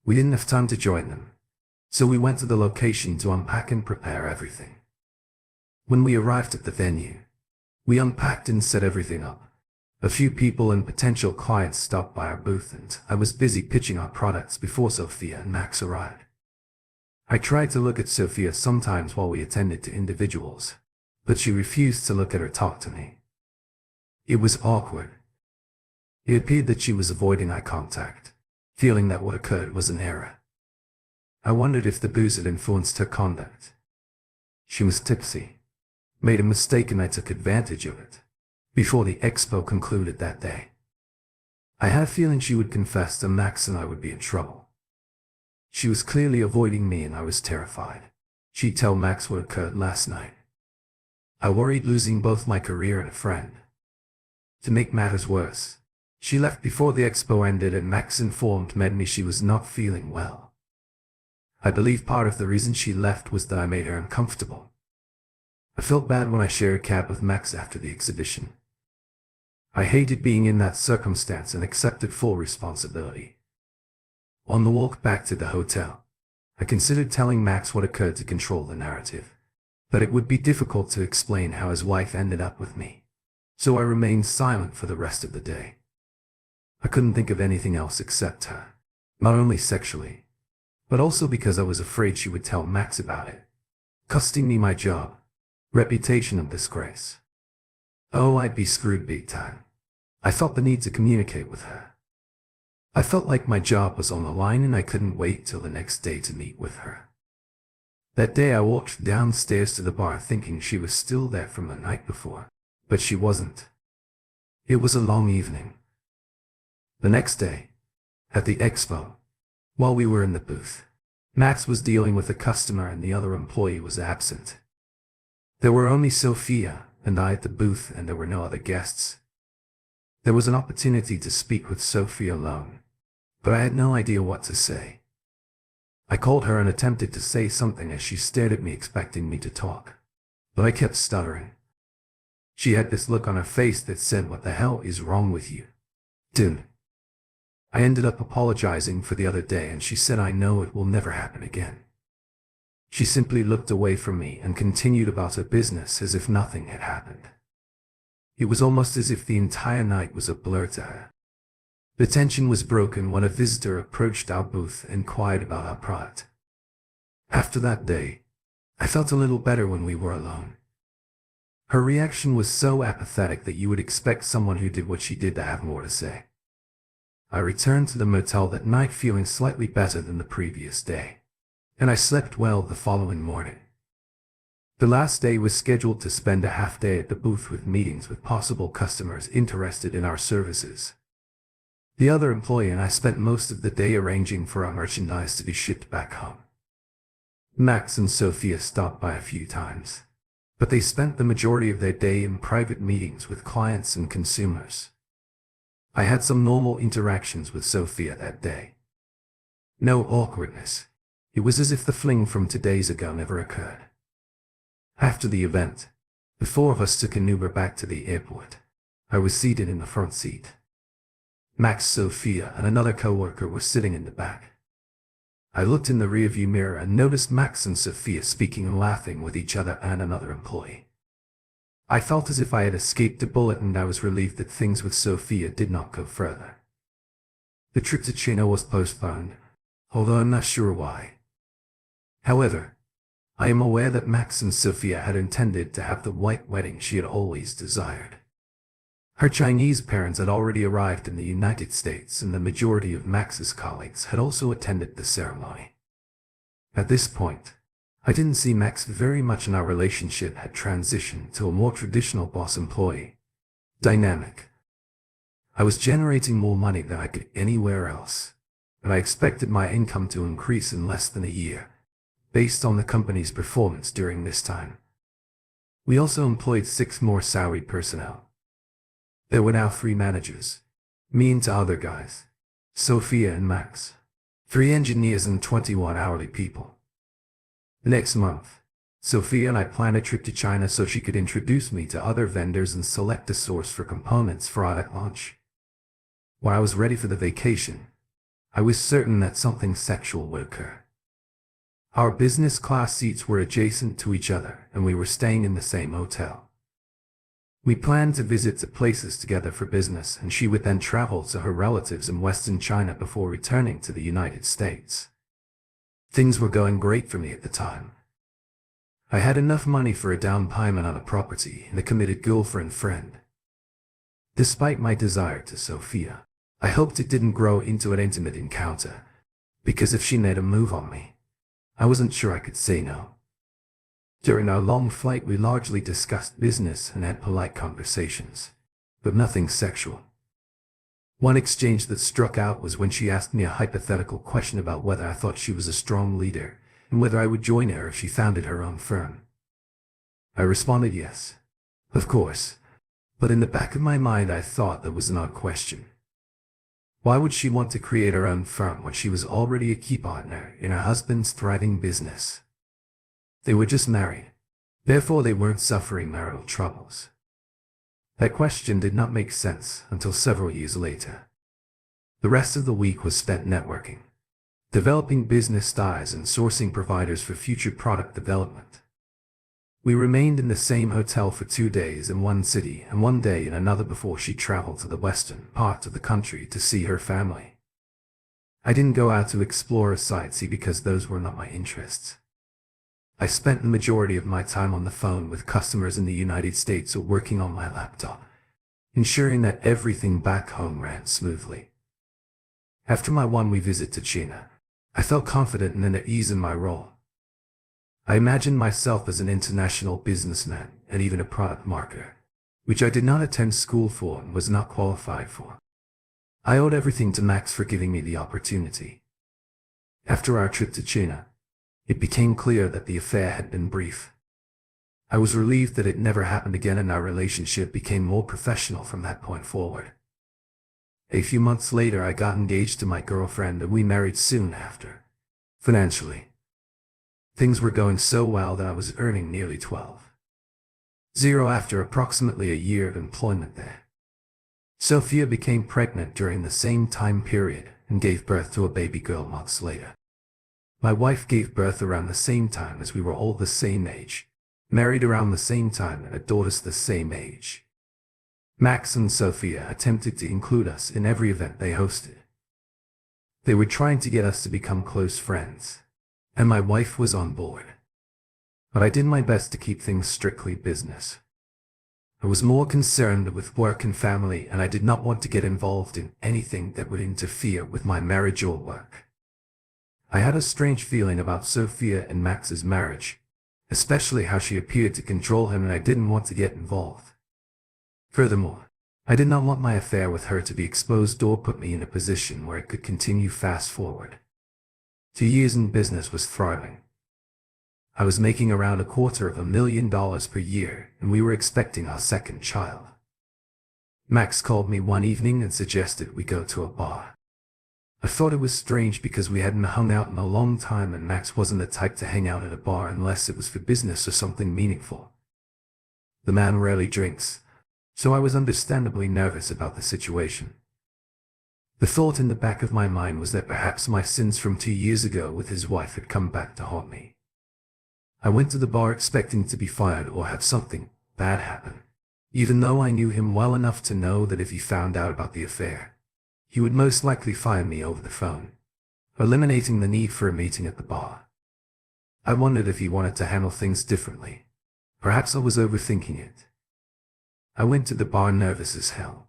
We didn't have time to join them, so we went to the location to unpack and prepare everything. When we arrived at the venue, we unpacked and set everything up. A few people and potential clients stopped by our booth and I was busy pitching our products before Sophia and Max arrived. I tried to look at Sophia sometimes while we attended to individuals, but she refused to look at or talk to me. It was awkward. It appeared that she was avoiding eye contact, feeling that what occurred was an error. I wondered if the booze had influenced her conduct. She was tipsy, made a mistake, and I took advantage of it. Before the expo concluded that day, I had a feeling she would confess to Max and I would be in trouble. She was clearly avoiding me and I was terrified. She'd tell Max what occurred last night. I worried losing both my career and a friend. To make matters worse, she left before the expo ended and Max informed me she was not feeling well. I believe part of the reason she left was that I made her uncomfortable. I felt bad when I shared a cab with Max after the exhibition. I hated being in that circumstance and accepted full responsibility. On the walk back to the hotel, I considered telling Max what occurred to control the narrative, but it would be difficult to explain how his wife ended up with me, so I remained silent for the rest of the day. I couldn't think of anything else except her, not only sexually, but also because I was afraid she would tell Max about it, costing me my job, reputation, and disgrace. Oh, I'd be screwed big time. I felt the need to communicate with her. I felt like my job was on the line and I couldn't wait till the next day to meet with her. That day I walked downstairs to the bar thinking she was still there from the night before, but she wasn't. It was a long evening. The next day, at the expo, while we were in the booth, Max was dealing with a customer and the other employee was absent. There were only Sophia and I at the booth and there were no other guests. There was an opportunity to speak with Sophia alone, but I had no idea what to say. I called her and attempted to say something as she stared at me expecting me to talk, but I kept stuttering. She had this look on her face that said, "What the hell is wrong with you, dude?" I ended up apologizing for the other day and she said, "I know it will never happen again." She simply looked away from me and continued about her business as if nothing had happened. It was almost as if the entire night was a blur to her. The tension was broken when a visitor approached our booth and inquired about our product. After that day, I felt a little better when we were alone. Her reaction was so apathetic that you would expect someone who did what she did to have more to say. I returned to the motel that night feeling slightly better than the previous day, and I slept well the following morning. The last day was scheduled to spend a half day at the booth with meetings with possible customers interested in our services. The other employee and I spent most of the day arranging for our merchandise to be shipped back home. Max and Sophia stopped by a few times, but they spent the majority of their day in private meetings with clients and consumers. I had some normal interactions with Sophia that day. No awkwardness. It was as if the fling from 2 days ago never occurred. After the event, the 4 of us took an Uber back to the airport. I was seated in the front seat. Max, Sophia, and another coworker were sitting in the back. I looked in the rearview mirror and noticed Max and Sophia speaking and laughing with each other and another employee. I felt as if I had escaped a bullet and I was relieved that things with Sophia did not go further. The trip to China was postponed, although I'm not sure why. However, I am aware that Max and Sophia had intended to have the white wedding she had always desired. Her Chinese parents had already arrived in the United States and the majority of Max's colleagues had also attended the ceremony. At this point, I didn't see Max very much and our relationship had transitioned to a more traditional boss-employee dynamic. I was generating more money than I could anywhere else, but I expected my income to increase in less than a year, based on the company's performance during this time. We also employed 6 more salaried personnel. There were now 3 managers, me and 2 other guys, Sophia and Max, 3 engineers and 21 hourly people. Next month, Sophia and I planned a trip to China so she could introduce me to other vendors and select a source for components for our launch. While I was ready for the vacation, I was certain that something sexual would occur. Our business class seats were adjacent to each other and we were staying in the same hotel. We planned to visit the places together for business and she would then travel to her relatives in Western China before returning to the United States. Things were going great for me at the time. I had enough money for a down payment on a property and a committed girlfriend friend. Despite my desire to Sophia, I hoped it didn't grow into an intimate encounter, because if she made a move on me, I wasn't sure I could say no. During our long flight, we largely discussed business and had polite conversations, but nothing sexual. One exchange that struck out was when she asked me a hypothetical question about whether I thought she was a strong leader and whether I would join her if she founded her own firm. I responded yes, of course, but in the back of my mind I thought that was an odd question. Why would she want to create her own firm when she was already a key partner in her husband's thriving business? They were just married, therefore they weren't suffering marital troubles. That question did not make sense until several years later. The rest of the week was spent networking, developing business ties and sourcing providers for future product development. We remained in the same hotel for 2 days in one city and 1 day in another before she traveled to the western part of the country to see her family. I didn't go out to explore or sightsee because those were not my interests. I spent the majority of my time on the phone with customers in the United States or working on my laptop, ensuring that everything back home ran smoothly. After my one-week visit to China, I felt confident and at ease in my role. I imagined myself as an international businessman and even a product marketer, which I did not attend school for and was not qualified for. I owed everything to Max for giving me the opportunity. After our trip to China, it became clear that the affair had been brief. I was relieved that it never happened again and our relationship became more professional from that point forward. A few months later I got engaged to my girlfriend and we married soon after. Financially, things were going so well that I was earning nearly 12,000 after approximately a year of employment there. Sophia became pregnant during the same time period and gave birth to a baby girl months later. My wife gave birth around the same time as we were all the same age, married around the same time and had daughters the same age. Max and Sophia attempted to include us in every event they hosted. They were trying to get us to become close friends, and my wife was on board. But I did my best to keep things strictly business. I was more concerned with work and family, and I did not want to get involved in anything that would interfere with my marriage or work. I had a strange feeling about Sophia and Max's marriage, especially how she appeared to control him, and I didn't want to get involved. Furthermore, I did not want my affair with her to be exposed or put me in a position where it could continue fast forward. 2 years in business was thriving. I was making around $250,000 per year, and we were expecting our second child. Max called me one evening and suggested we go to a bar. I thought it was strange because we hadn't hung out in a long time and Max wasn't the type to hang out at a bar unless it was for business or something meaningful. The man rarely drinks, so I was understandably nervous about the situation. The thought in the back of my mind was that perhaps my sins from 2 years ago with his wife had come back to haunt me. I went to the bar expecting to be fired or have something bad happen, even though I knew him well enough to know that if he found out about the affair, he would most likely fire me over the phone, eliminating the need for a meeting at the bar. I wondered if he wanted to handle things differently. Perhaps I was overthinking it. I went to the bar nervous as hell,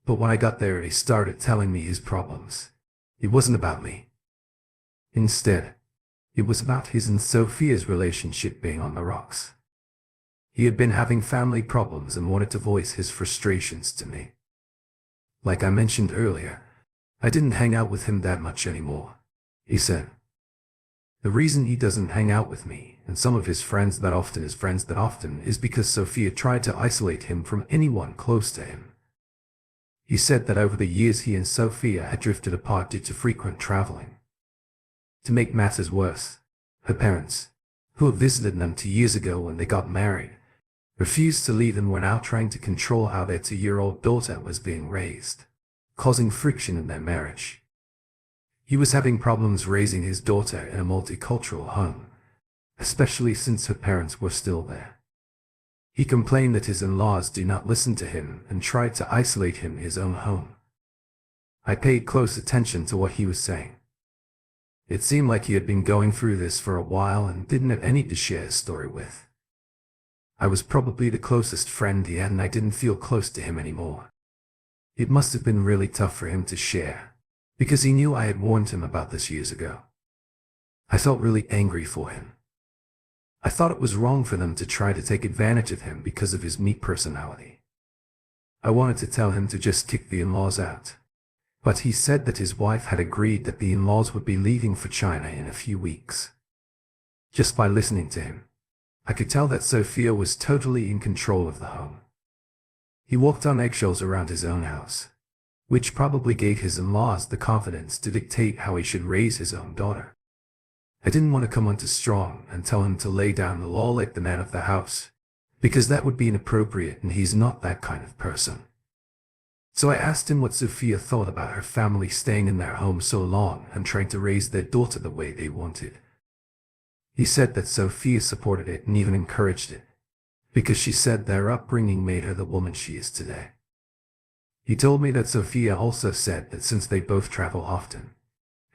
but when I got there he started telling me his problems. It wasn't about me. Instead, it was about his and Sophia's relationship being on the rocks. He had been having family problems and wanted to voice his frustrations to me. Like I mentioned earlier, I didn't hang out with him that much anymore, he said. The reason he doesn't hang out with me and some of his friends that often is because Sophia tried to isolate him from anyone close to him. He said that over the years he and Sophia had drifted apart due to frequent traveling. To make matters worse, her parents, who had visited them 2 years ago when they got married, refused to leave and were now trying to control how their 2-year-old daughter was being raised, causing friction in their marriage. He was having problems raising his daughter in a multicultural home, especially since her parents were still there. He complained that his in-laws do not listen to him and tried to isolate him in his own home. I paid close attention to what he was saying. It seemed like he had been going through this for a while and didn't have any to share his story with. I was probably the closest friend he had and I didn't feel close to him anymore. It must have been really tough for him to share, because he knew I had warned him about this years ago. I felt really angry for him. I thought it was wrong for them to try to take advantage of him because of his meek personality. I wanted to tell him to just kick the in-laws out. But he said that his wife had agreed that the in-laws would be leaving for China in a few weeks. Just by listening to him, I could tell that Sophia was totally in control of the home. He walked on eggshells around his own house, which probably gave his in-laws the confidence to dictate how he should raise his own daughter. I didn't want to come on too strong and tell him to lay down the law like the man of the house, because that would be inappropriate and he's not that kind of person. So I asked him what Sophia thought about her family staying in their home so long and trying to raise their daughter the way they wanted. He said that Sophia supported it and even encouraged it, because she said their upbringing made her the woman she is today. He told me that Sophia also said that since they both travel often,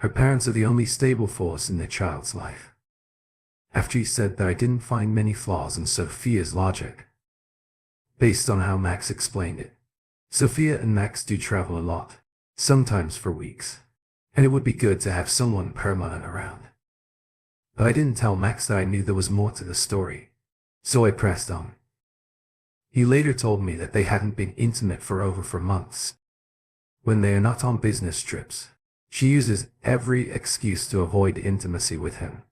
her parents are the only stable force in their child's life. After he said that, I didn't find many flaws in Sophia's logic. Based on how Max explained it, Sophia and Max do travel a lot, sometimes for weeks, and it would be good to have someone permanent around. But I didn't tell Max that I knew there was more to the story, so I pressed on. He later told me that they hadn't been intimate for over 4 months. When they are not on business trips, she uses every excuse to avoid intimacy with him,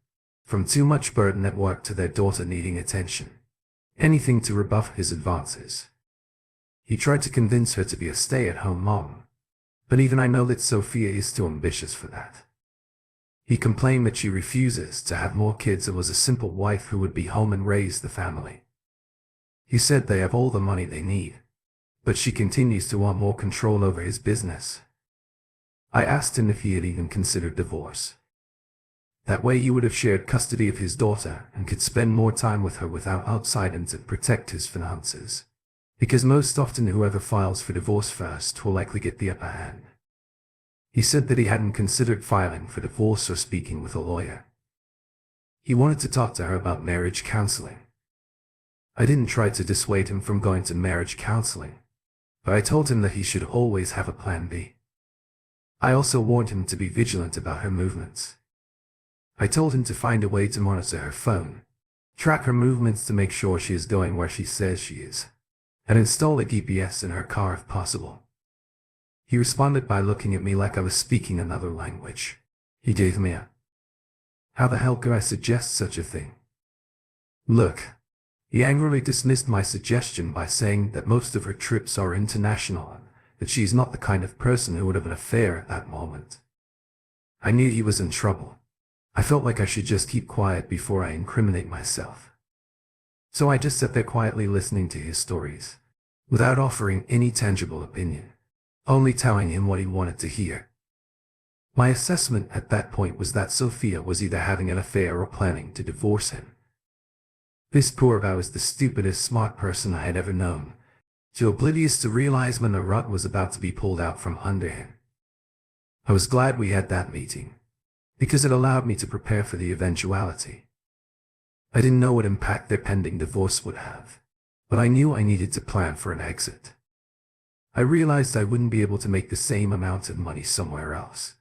from too much burden at work to their daughter needing attention, anything to rebuff his advances. He tried to convince her to be a stay-at-home mom, but even I know that Sophia is too ambitious for that. He complained that she refuses to have more kids and was a simple wife who would be home and raise the family. He said they have all the money they need, but she continues to want more control over his business. I asked him if he had even considered divorce. That way he would have shared custody of his daughter and could spend more time with her without outsiders to protect his finances. Because most often whoever files for divorce first will likely get the upper hand. He said that he hadn't considered filing for divorce or speaking with a lawyer. He wanted to talk to her about marriage counseling. I didn't try to dissuade him from going to marriage counseling, but I told him that he should always have a plan B. I also warned him to be vigilant about her movements. I told him to find a way to monitor her phone, track her movements to make sure she is going where she says she is, and install a GPS in her car if possible. He responded by looking at me like I was speaking another language. He gave me a, "How the hell could I suggest such a thing?" Look. He angrily dismissed my suggestion by saying that most of her trips are international and that she is not the kind of person who would have an affair at that moment. I knew he was in trouble. I felt like I should just keep quiet before I incriminate myself. So I just sat there quietly listening to his stories, without offering any tangible opinion, only telling him what he wanted to hear. My assessment at that point was that Sophia was either having an affair or planning to divorce him. This poor guy was the stupidest smart person I had ever known, too oblivious to realize when the rug was about to be pulled out from under him. I was glad we had that meeting, because it allowed me to prepare for the eventuality. I didn't know what impact their pending divorce would have, but I knew I needed to plan for an exit. I realized I wouldn't be able to make the same amount of money somewhere else.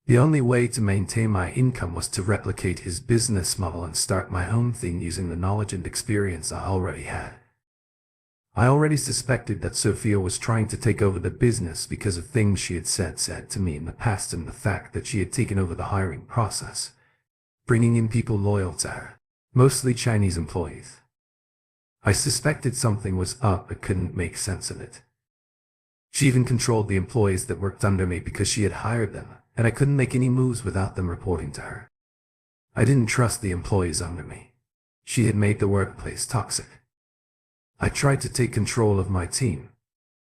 The only way to maintain my income was to replicate his business model and start my own thing using the knowledge and experience I already had. I already suspected that Sophia was trying to take over the business because of things she had said to me in the past and the fact that she had taken over the hiring process, bringing in people loyal to her, mostly Chinese employees. I suspected something was up but couldn't make sense of it. She even controlled the employees that worked under me because she had hired them, and I couldn't make any moves without them reporting to her. I didn't trust the employees under me. She had made the workplace toxic. I tried to take control of my team,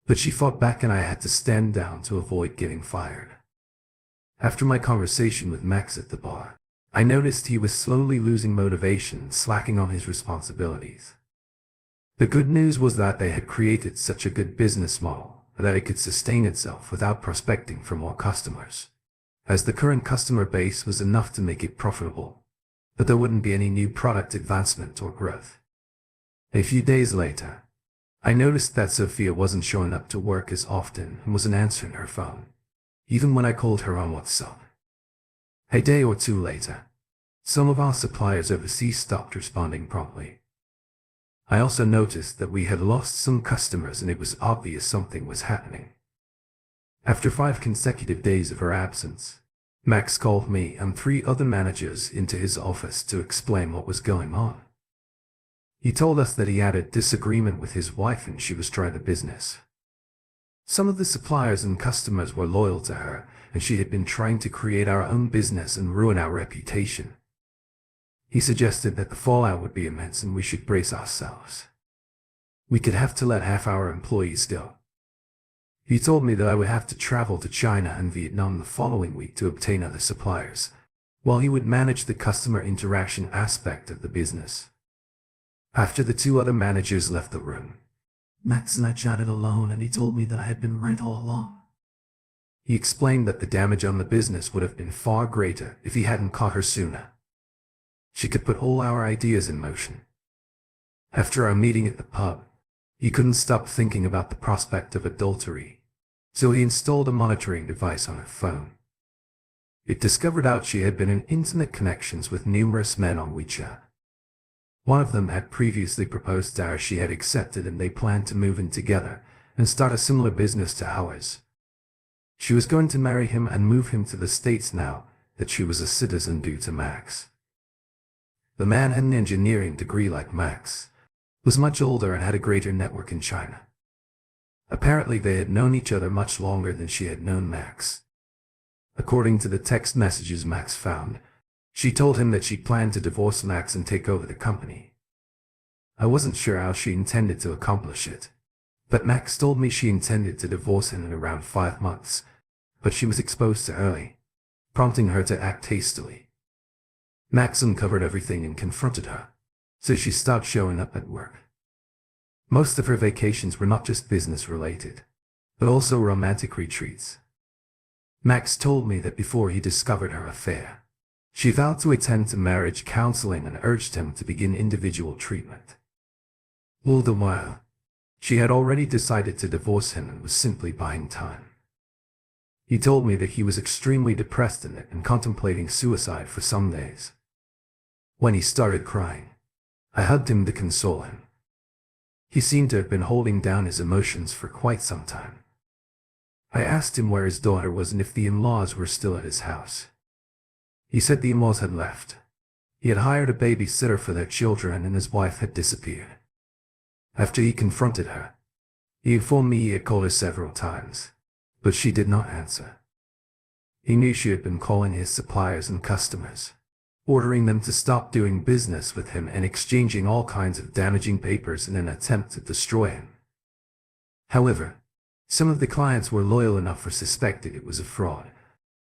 but she fought back and I had to stand down to avoid getting fired. After my conversation with Max at the bar, I noticed he was slowly losing motivation and slacking on his responsibilities. The good news was that they had created such a good business model that it could sustain itself without prospecting for more customers, as the current customer base was enough to make it profitable, but there wouldn't be any new product advancement or growth. A few days later, I noticed that Sophia wasn't showing up to work as often and wasn't answering her phone, even when I called her on WhatsApp. A day or two later, Some of our suppliers overseas stopped responding promptly. I also noticed that we had lost some customers and it was obvious something was happening. After 5 consecutive days of her absence, Max called me and 3 other managers into his office to explain what was going on. He told us that he had a disagreement with his wife and she was trying the business. Some of the suppliers and customers were loyal to her, and she had been trying to create our own business and ruin our reputation. He suggested that the fallout would be immense and we should brace ourselves. We could have to let half our employees go. He told me that I would have to travel to China and Vietnam the following week to obtain other suppliers, while he would manage the customer interaction aspect of the business. After the 2 other managers left the room, Max and I chatted alone and he told me that I had been right all along. He explained that the damage on the business would have been far greater if he hadn't caught her sooner. She could put all our ideas in motion. After our meeting at the pub, he couldn't stop thinking about the prospect of adultery, so he installed a monitoring device on her phone. It discovered out she had been in intimate connections with numerous men on WeChat. One of them had previously proposed to her, she had accepted, and they planned to move in together and start a similar business to ours. She was going to marry him and move him to the States now that she was a citizen due to Max. The man had an engineering degree like Max, was much older and had a greater network in China. Apparently they had known each other much longer than she had known Max. According to the text messages Max found, she told him that she planned to divorce Max and take over the company. I wasn't sure how she intended to accomplish it, but Max told me she intended to divorce him in around 5 months, but she was exposed too early, prompting her to act hastily. Max uncovered everything and confronted her, so she stopped showing up at work. Most of her vacations were not just business-related, but also romantic retreats. Max told me that before he discovered her affair, she vowed to attend to marriage counseling and urged him to begin individual treatment. All the while, she had already decided to divorce him and was simply buying time. He told me that he was extremely depressed in it and contemplating suicide for some days. When he started crying, I hugged him to console him. He seemed to have been holding down his emotions for quite some time. I asked him where his daughter was and if the in-laws were still at his house. He said the in-laws had left. He had hired a babysitter for their children and his wife had disappeared. After he confronted her, he informed me he had called her several times, but she did not answer. He knew she had been calling his suppliers and customers, ordering them to stop doing business with him and exchanging all kinds of damaging papers in an attempt to destroy him. However, some of the clients were loyal enough or suspected it was a fraud,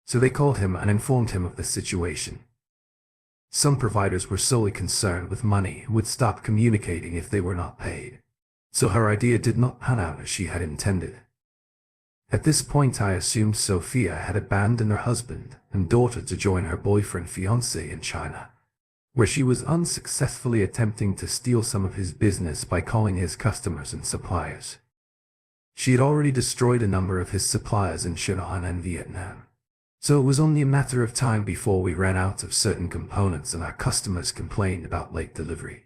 so they called him and informed him of the situation. Some providers were solely concerned with money and would stop communicating if they were not paid, so her idea did not pan out as she had intended. At this point I assumed Sophia had abandoned her husband and daughter to join her boyfriend-fiancé in China, where she was unsuccessfully attempting to steal some of his business by calling his customers and suppliers. She had already destroyed a number of his suppliers in Shanghai and Vietnam, so it was only a matter of time before we ran out of certain components and our customers complained about late delivery.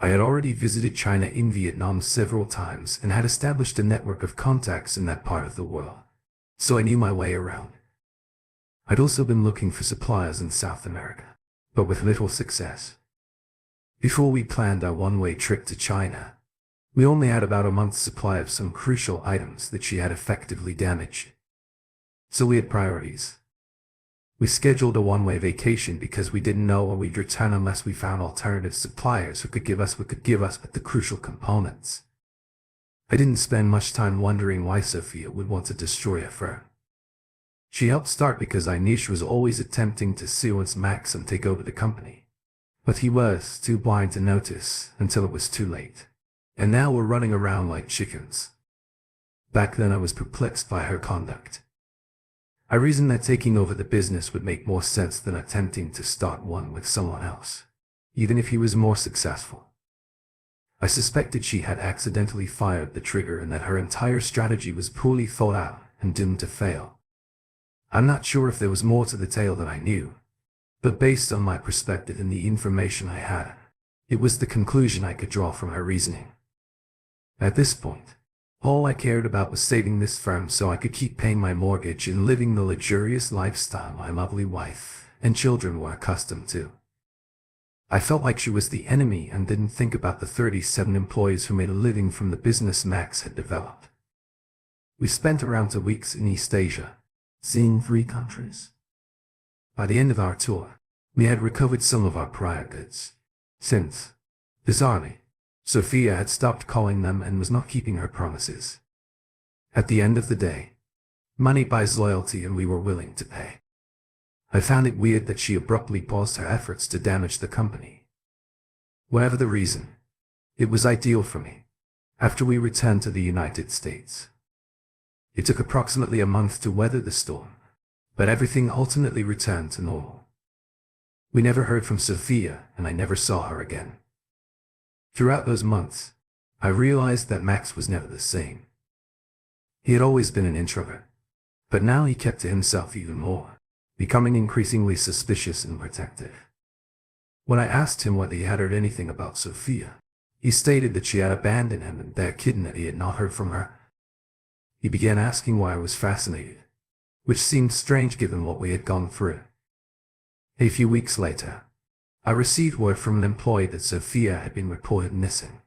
I had already visited China and Vietnam several times and had established a network of contacts in that part of the world, so I knew my way around. I'd also been looking for suppliers in South America, but with little success. Before we planned our one-way trip to China, we only had about a month's supply of some crucial items that she had effectively damaged. So we had priorities. We scheduled a one-way vacation because we didn't know when we'd return unless we found alternative suppliers who could give us but the crucial components. I didn't spend much time wondering why Sophia would want to destroy a firm. She helped start because I knew she was always attempting to silence Max and take over the company. But he was too blind to notice until it was too late. And now we're running around like chickens. Back then I was perplexed by her conduct. I reasoned that taking over the business would make more sense than attempting to start one with someone else, even if he was more successful. I suspected she had accidentally fired the trigger and that her entire strategy was poorly thought out and doomed to fail. I'm not sure if there was more to the tale than I knew, But based on my perspective and the information I had, it was the conclusion I could draw from her reasoning. At this point, all I cared about was saving this firm so I could keep paying my mortgage and living the luxurious lifestyle my lovely wife and children were accustomed to. I felt like she was the enemy and didn't think about the 37 employees who made a living from the business Max had developed. We spent around 2 weeks in East Asia, seeing 3 countries. By the end of our tour, we had recovered some of our prior goods, since, bizarrely, Sophia had stopped calling them and was not keeping her promises. At the end of the day, money buys loyalty and we were willing to pay. I found it weird that she abruptly paused her efforts to damage the company. Whatever the reason, it was ideal for me, after we returned to the United States. It took approximately a month to weather the storm, but everything ultimately returned to normal. We never heard from Sophia, and I never saw her again. Throughout those months, I realized that Max was never the same. He had always been an introvert, but now he kept to himself even more, becoming increasingly suspicious and protective. When I asked him whether he had heard anything about Sophia, he stated that she had abandoned him and that kitten that he had not heard from her. He began asking why I was fascinated, which seemed strange given what we had gone through. A few weeks later, I received word from an employee that Sophia had been reported missing.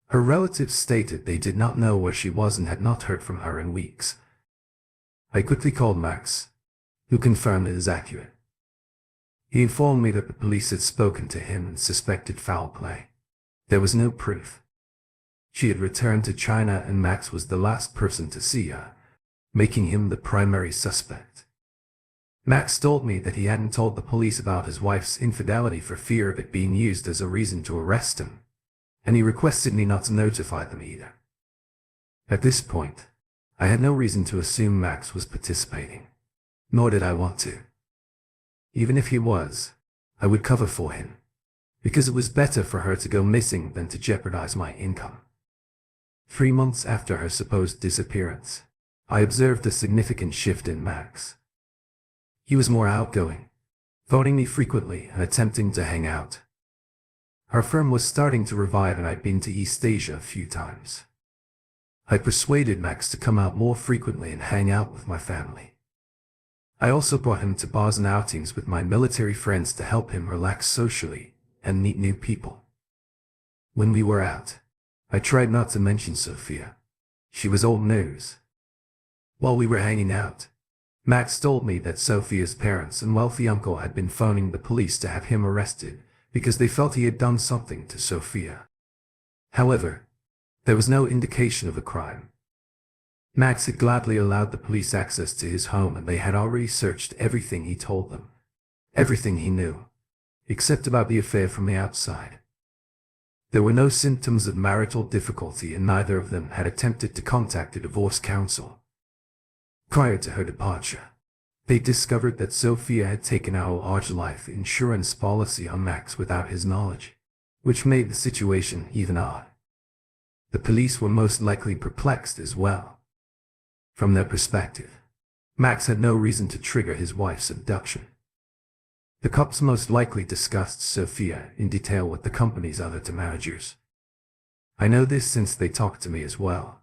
Her relatives stated they did not know where she was and had not heard from her in weeks. I quickly called Max, who confirmed it is accurate. He informed me that the police had spoken to him and suspected foul play. There was no proof. She had returned to China and Max was the last person to see her, making him the primary suspect. Max told me that he hadn't told the police about his wife's infidelity for fear of it being used as a reason to arrest him, and he requested me not to notify them either. At this point, I had no reason to assume Max was participating, nor did I want to. Even if he was, I would cover for him, because it was better for her to go missing than to jeopardize my income. 3 months after her supposed disappearance, I observed a significant shift in Max. He was more outgoing, phoning me frequently and attempting to hang out. Our firm was starting to revive and I'd been to East Asia a few times. I persuaded Max to come out more frequently and hang out with my family. I also brought him to bars and outings with my military friends to help him relax socially and meet new people. When we were out, I tried not to mention Sophia. She was old news. While we were hanging out, Max told me that Sophia's parents and wealthy uncle had been phoning the police to have him arrested because they felt he had done something to Sophia. However, there was no indication of a crime. Max had gladly allowed the police access to his home and they had already searched everything he told them, everything he knew, except about the affair from the outside. There were no symptoms of marital difficulty and neither of them had attempted to contact a divorce counsel. Prior to her departure, they discovered that Sophia had taken out a large life insurance policy on Max without his knowledge, which made the situation even odd. The police were most likely perplexed as well. From their perspective, Max had no reason to trigger his wife's abduction. The cops most likely discussed Sophia in detail with the company's other managers. I know this since they talked to me as well.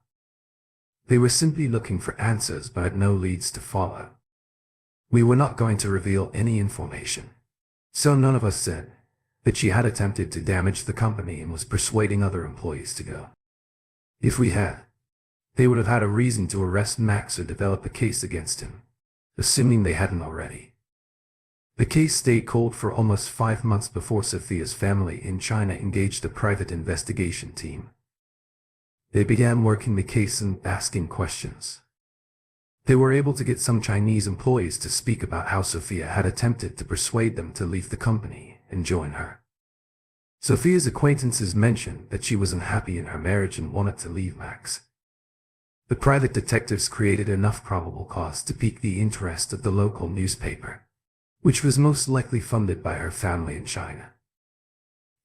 They were simply looking for answers but had no leads to follow. We were not going to reveal any information, so none of us said that she had attempted to damage the company and was persuading other employees to go. If we had, they would have had a reason to arrest Max or develop a case against him, assuming they hadn't already. The case stayed cold for almost 5 months before Sophia's family in China engaged a private investigation team. They began working the case and asking questions. They were able to get some Chinese employees to speak about how Sophia had attempted to persuade them to leave the company and join her. Sophia's acquaintances mentioned that she was unhappy in her marriage and wanted to leave Max. The private detectives created enough probable cause to pique the interest of the local newspaper, which was most likely funded by her family in China.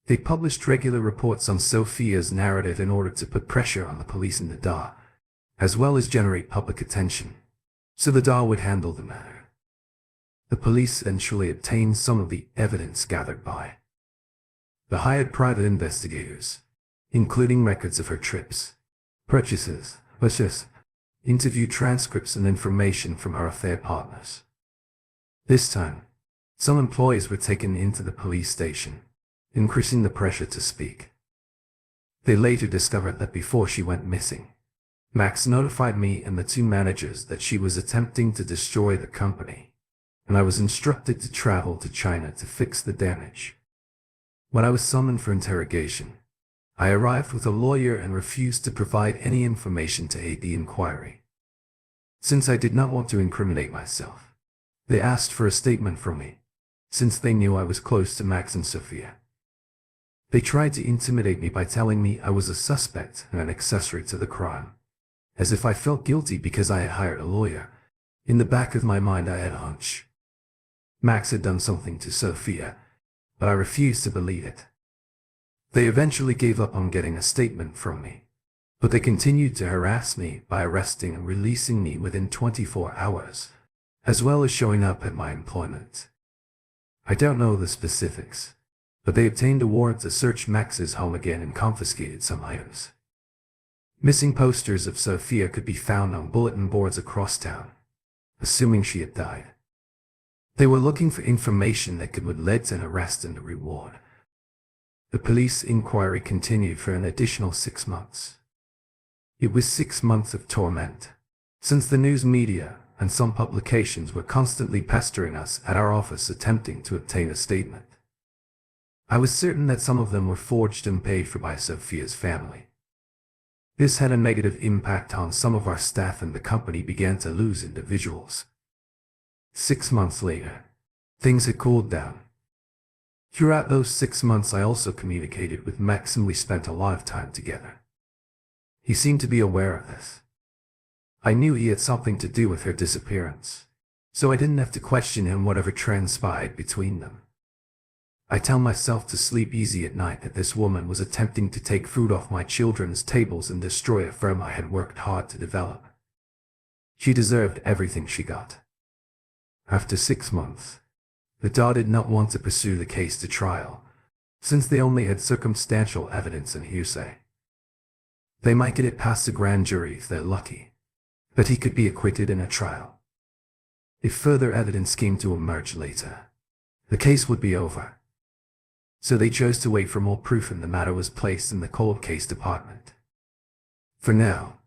They published regular reports on Sophia's narrative in order to put pressure on the police in the DA, as well as generate public attention, so the DA would handle the matter. The police eventually obtained some of the evidence gathered by the hired private investigators, including records of her trips, purchases, interview transcripts and information from her affair partners. This time, some employees were taken into the police station, increasing the pressure to speak. They later discovered that before she went missing, Max notified me and the two managers that she was attempting to destroy the company, and I was instructed to travel to China to fix the damage. When I was summoned for interrogation, I arrived with a lawyer and refused to provide any information to aid the inquiry. Since I did not want to incriminate myself, they asked for a statement from me, since they knew I was close to Max and Sophia. They tried to intimidate me by telling me I was a suspect and an accessory to the crime, as if I felt guilty because I had hired a lawyer. In the back of my mind I had a hunch. Max had done something to Sophia, but I refused to believe it. They eventually gave up on getting a statement from me, but they continued to harass me by arresting and releasing me within 24 hours, as well as showing up at my employment. I don't know the specifics, but they obtained a warrant to search Max's home again and confiscated some items. Missing posters of Sophia could be found on bulletin boards across town, assuming she had died. They were looking for information that could lead to an arrest and a reward. The police inquiry continued for an additional 6 months. It was 6 months of torment, since the news media and some publications were constantly pestering us at our office attempting to obtain a statement. I was certain that some of them were forged and paid for by Sophia's family. This had a negative impact on some of our staff and the company began to lose individuals. 6 months later, things had cooled down. Throughout those 6 months I also communicated with Max and we spent a lot of time together. He seemed to be aware of this. I knew he had something to do with her disappearance, so I didn't have to question him whatever transpired between them. I tell myself to sleep easy at night that this woman was attempting to take food off my children's tables and destroy a firm I had worked hard to develop. She deserved everything she got. After 6 months, the DA did not want to pursue the case to trial, since they only had circumstantial evidence and hearsay. They might get it past the grand jury if they're lucky, but he could be acquitted in a trial. If further evidence came to emerge later, the case would be over. So they chose to wait for more proof and the matter was placed in the cold case department. For now,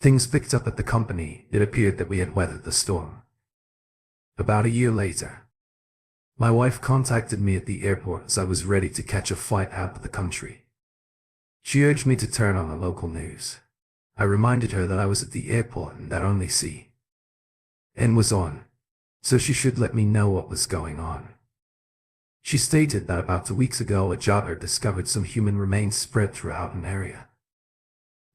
things picked up at the company. It appeared that we had weathered the storm. About a year later, my wife contacted me at the airport as I was ready to catch a flight out of the country. She urged me to turn on the local news. I reminded her that I was at the airport and that only CNN was on, so she should let me know what was going on. She stated that about 2 weeks ago a jogger discovered some human remains spread throughout an area.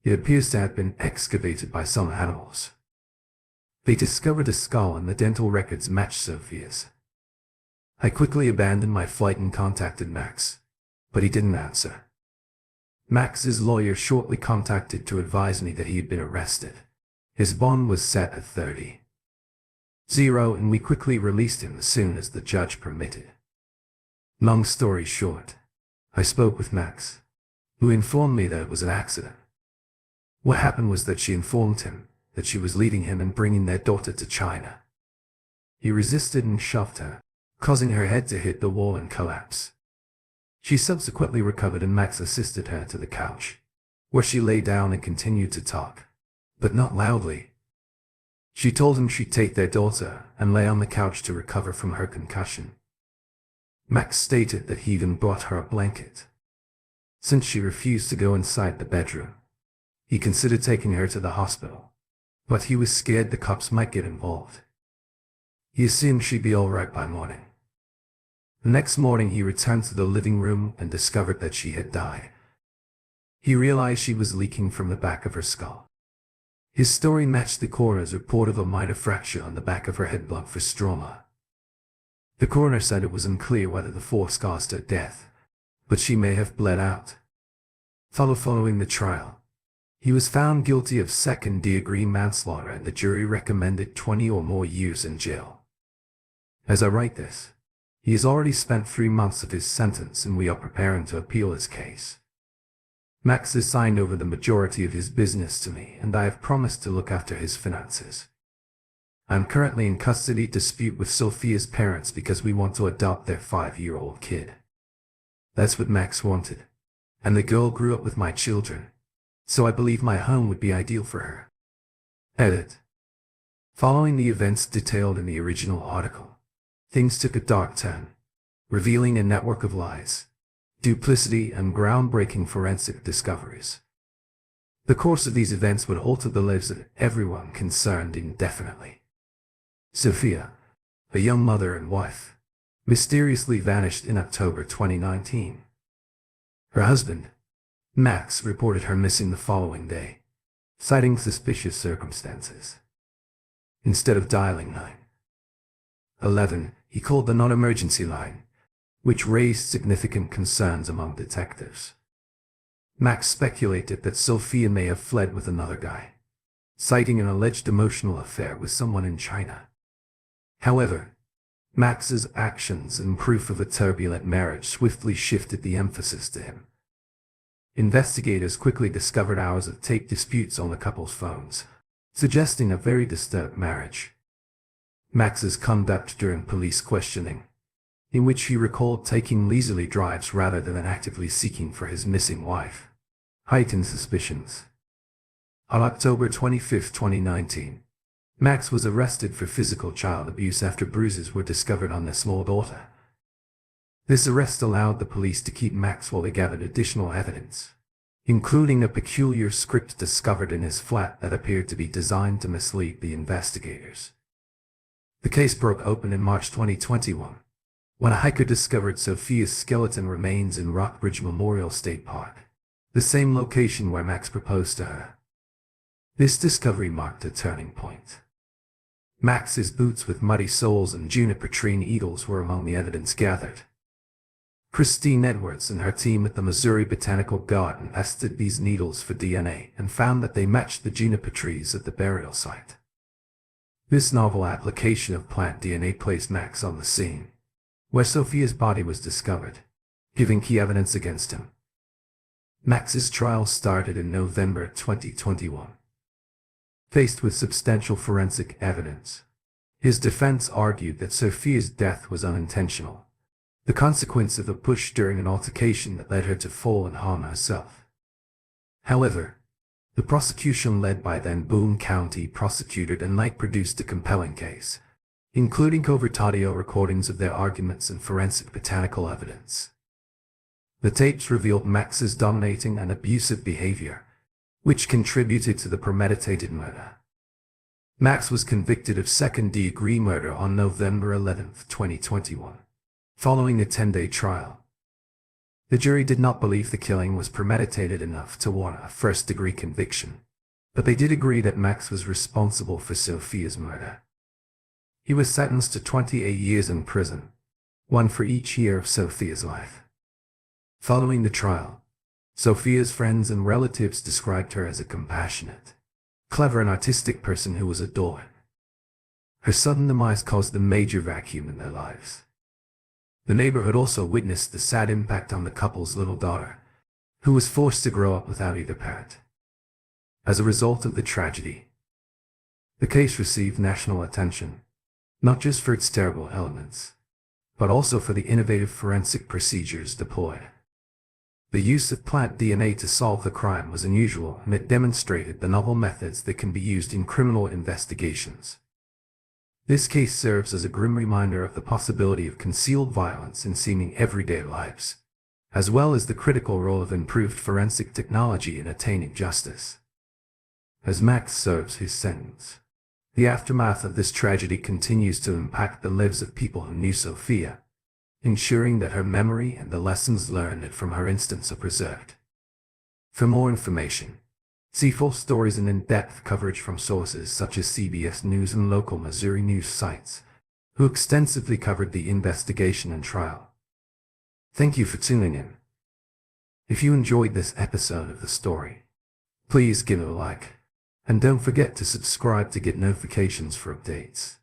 It appears to have been excavated by some animals. They discovered a skull and the dental records matched Sophia's. I quickly abandoned my flight and contacted Max, but he didn't answer. Max's lawyer shortly contacted to advise me that he had been arrested. His bond was set at 30,000 and we quickly released him as soon as the judge permitted. Long story short, I spoke with Max, who informed me that it was an accident. What happened was that she informed him that she was leaving him and bringing their daughter to China. He resisted and shoved her, causing her head to hit the wall and collapse. She subsequently recovered and Max assisted her to the couch, where she lay down and continued to talk, but not loudly. She told him she'd take their daughter and lay on the couch to recover from her concussion. Max stated that he even brought her a blanket. Since she refused to go inside the bedroom, he considered taking her to the hospital, but he was scared the cops might get involved. He assumed she'd be all right by morning. The next morning he returned to the living room and discovered that she had died. He realized she was leaking from the back of her skull. His story matched the coroner's report of a minor fracture on the back of her head blocked for stroma. The coroner said it was unclear whether the force caused her death, but she may have bled out. Following the trial, he was found guilty of second-degree manslaughter and the jury recommended 20 or more years in jail. As I write this, he has already spent 3 months of his sentence and we are preparing to appeal his case. Max has signed over the majority of his business to me and I have promised to look after his finances. I am currently in custody dispute with Sophia's parents because we want to adopt their 5-year-old kid. That's what Max wanted. And the girl grew up with my children, so I believe my home would be ideal for her. Edit. Following the events detailed in the original article, things took a dark turn, revealing a network of lies, duplicity, and groundbreaking forensic discoveries. The course of these events would alter the lives of everyone concerned indefinitely. Sophia, a young mother and wife, mysteriously vanished in October 2019. Her husband, Max, reported her missing the following day, citing suspicious circumstances. Instead of dialing 911, he called the non-emergency line, which raised significant concerns among detectives. Max speculated that Sophia may have fled with another guy, citing an alleged emotional affair with someone in China. However, Max's actions and proof of a turbulent marriage swiftly shifted the emphasis to him. Investigators quickly discovered hours of tape disputes on the couple's phones, suggesting a very disturbed marriage. Max's conduct during police questioning, in which he recalled taking leisurely drives rather than actively seeking for his missing wife, heightened suspicions. On October 25, 2019, Max was arrested for physical child abuse after bruises were discovered on their small daughter. This arrest allowed the police to keep Max while they gathered additional evidence, including a peculiar script discovered in his flat that appeared to be designed to mislead the investigators. The case broke open in March 2021, when a hiker discovered Sophia's skeleton remains in Rockbridge Memorial State Park, the same location where Max proposed to her. This discovery marked a turning point. Max's boots with muddy soles and juniper tree needles were among the evidence gathered. Christine Edwards and her team at the Missouri Botanical Garden tested these needles for DNA and found that they matched the juniper trees at the burial site. This novel application of plant DNA placed Max on the scene, where Sophia's body was discovered, giving key evidence against him. Max's trial started in November 2021. Faced with substantial forensic evidence, his defense argued that Sophia's death was unintentional, the consequence of a push during an altercation that led her to fall and harm herself. However, the prosecution led by then Boone County Prosecutor and Knight produced a compelling case, including covert audio recordings of their arguments and forensic botanical evidence. The tapes revealed Max's dominating and abusive behavior, which contributed to the premeditated murder. Max was convicted of second-degree murder on November 11, 2021, following a 10-day trial. The jury did not believe the killing was premeditated enough to warrant a first-degree conviction, but they did agree that Max was responsible for Sophia's murder. He was sentenced to 28 years in prison, 1 for each year of Sophia's life. Following the trial, Sophia's friends and relatives described her as a compassionate, clever and artistic person who was adored. Her sudden demise caused a major vacuum in their lives. The neighborhood also witnessed the sad impact on the couple's little daughter, who was forced to grow up without either parent. As a result of the tragedy, the case received national attention, not just for its terrible elements, but also for the innovative forensic procedures deployed. The use of plant DNA to solve the crime was unusual, and it demonstrated the novel methods that can be used in criminal investigations. This case serves as a grim reminder of the possibility of concealed violence in seeming everyday lives, as well as the critical role of improved forensic technology in attaining justice. As Max serves his sentence, the aftermath of this tragedy continues to impact the lives of people who knew Sophia, ensuring that her memory and the lessons learned from her instance are preserved. For more information, see full stories and in-depth coverage from sources such as CBS News and local Missouri news sites, who extensively covered the investigation and trial. Thank you for tuning in. If you enjoyed this episode of the story, please give it a like, and don't forget to subscribe to get notifications for updates.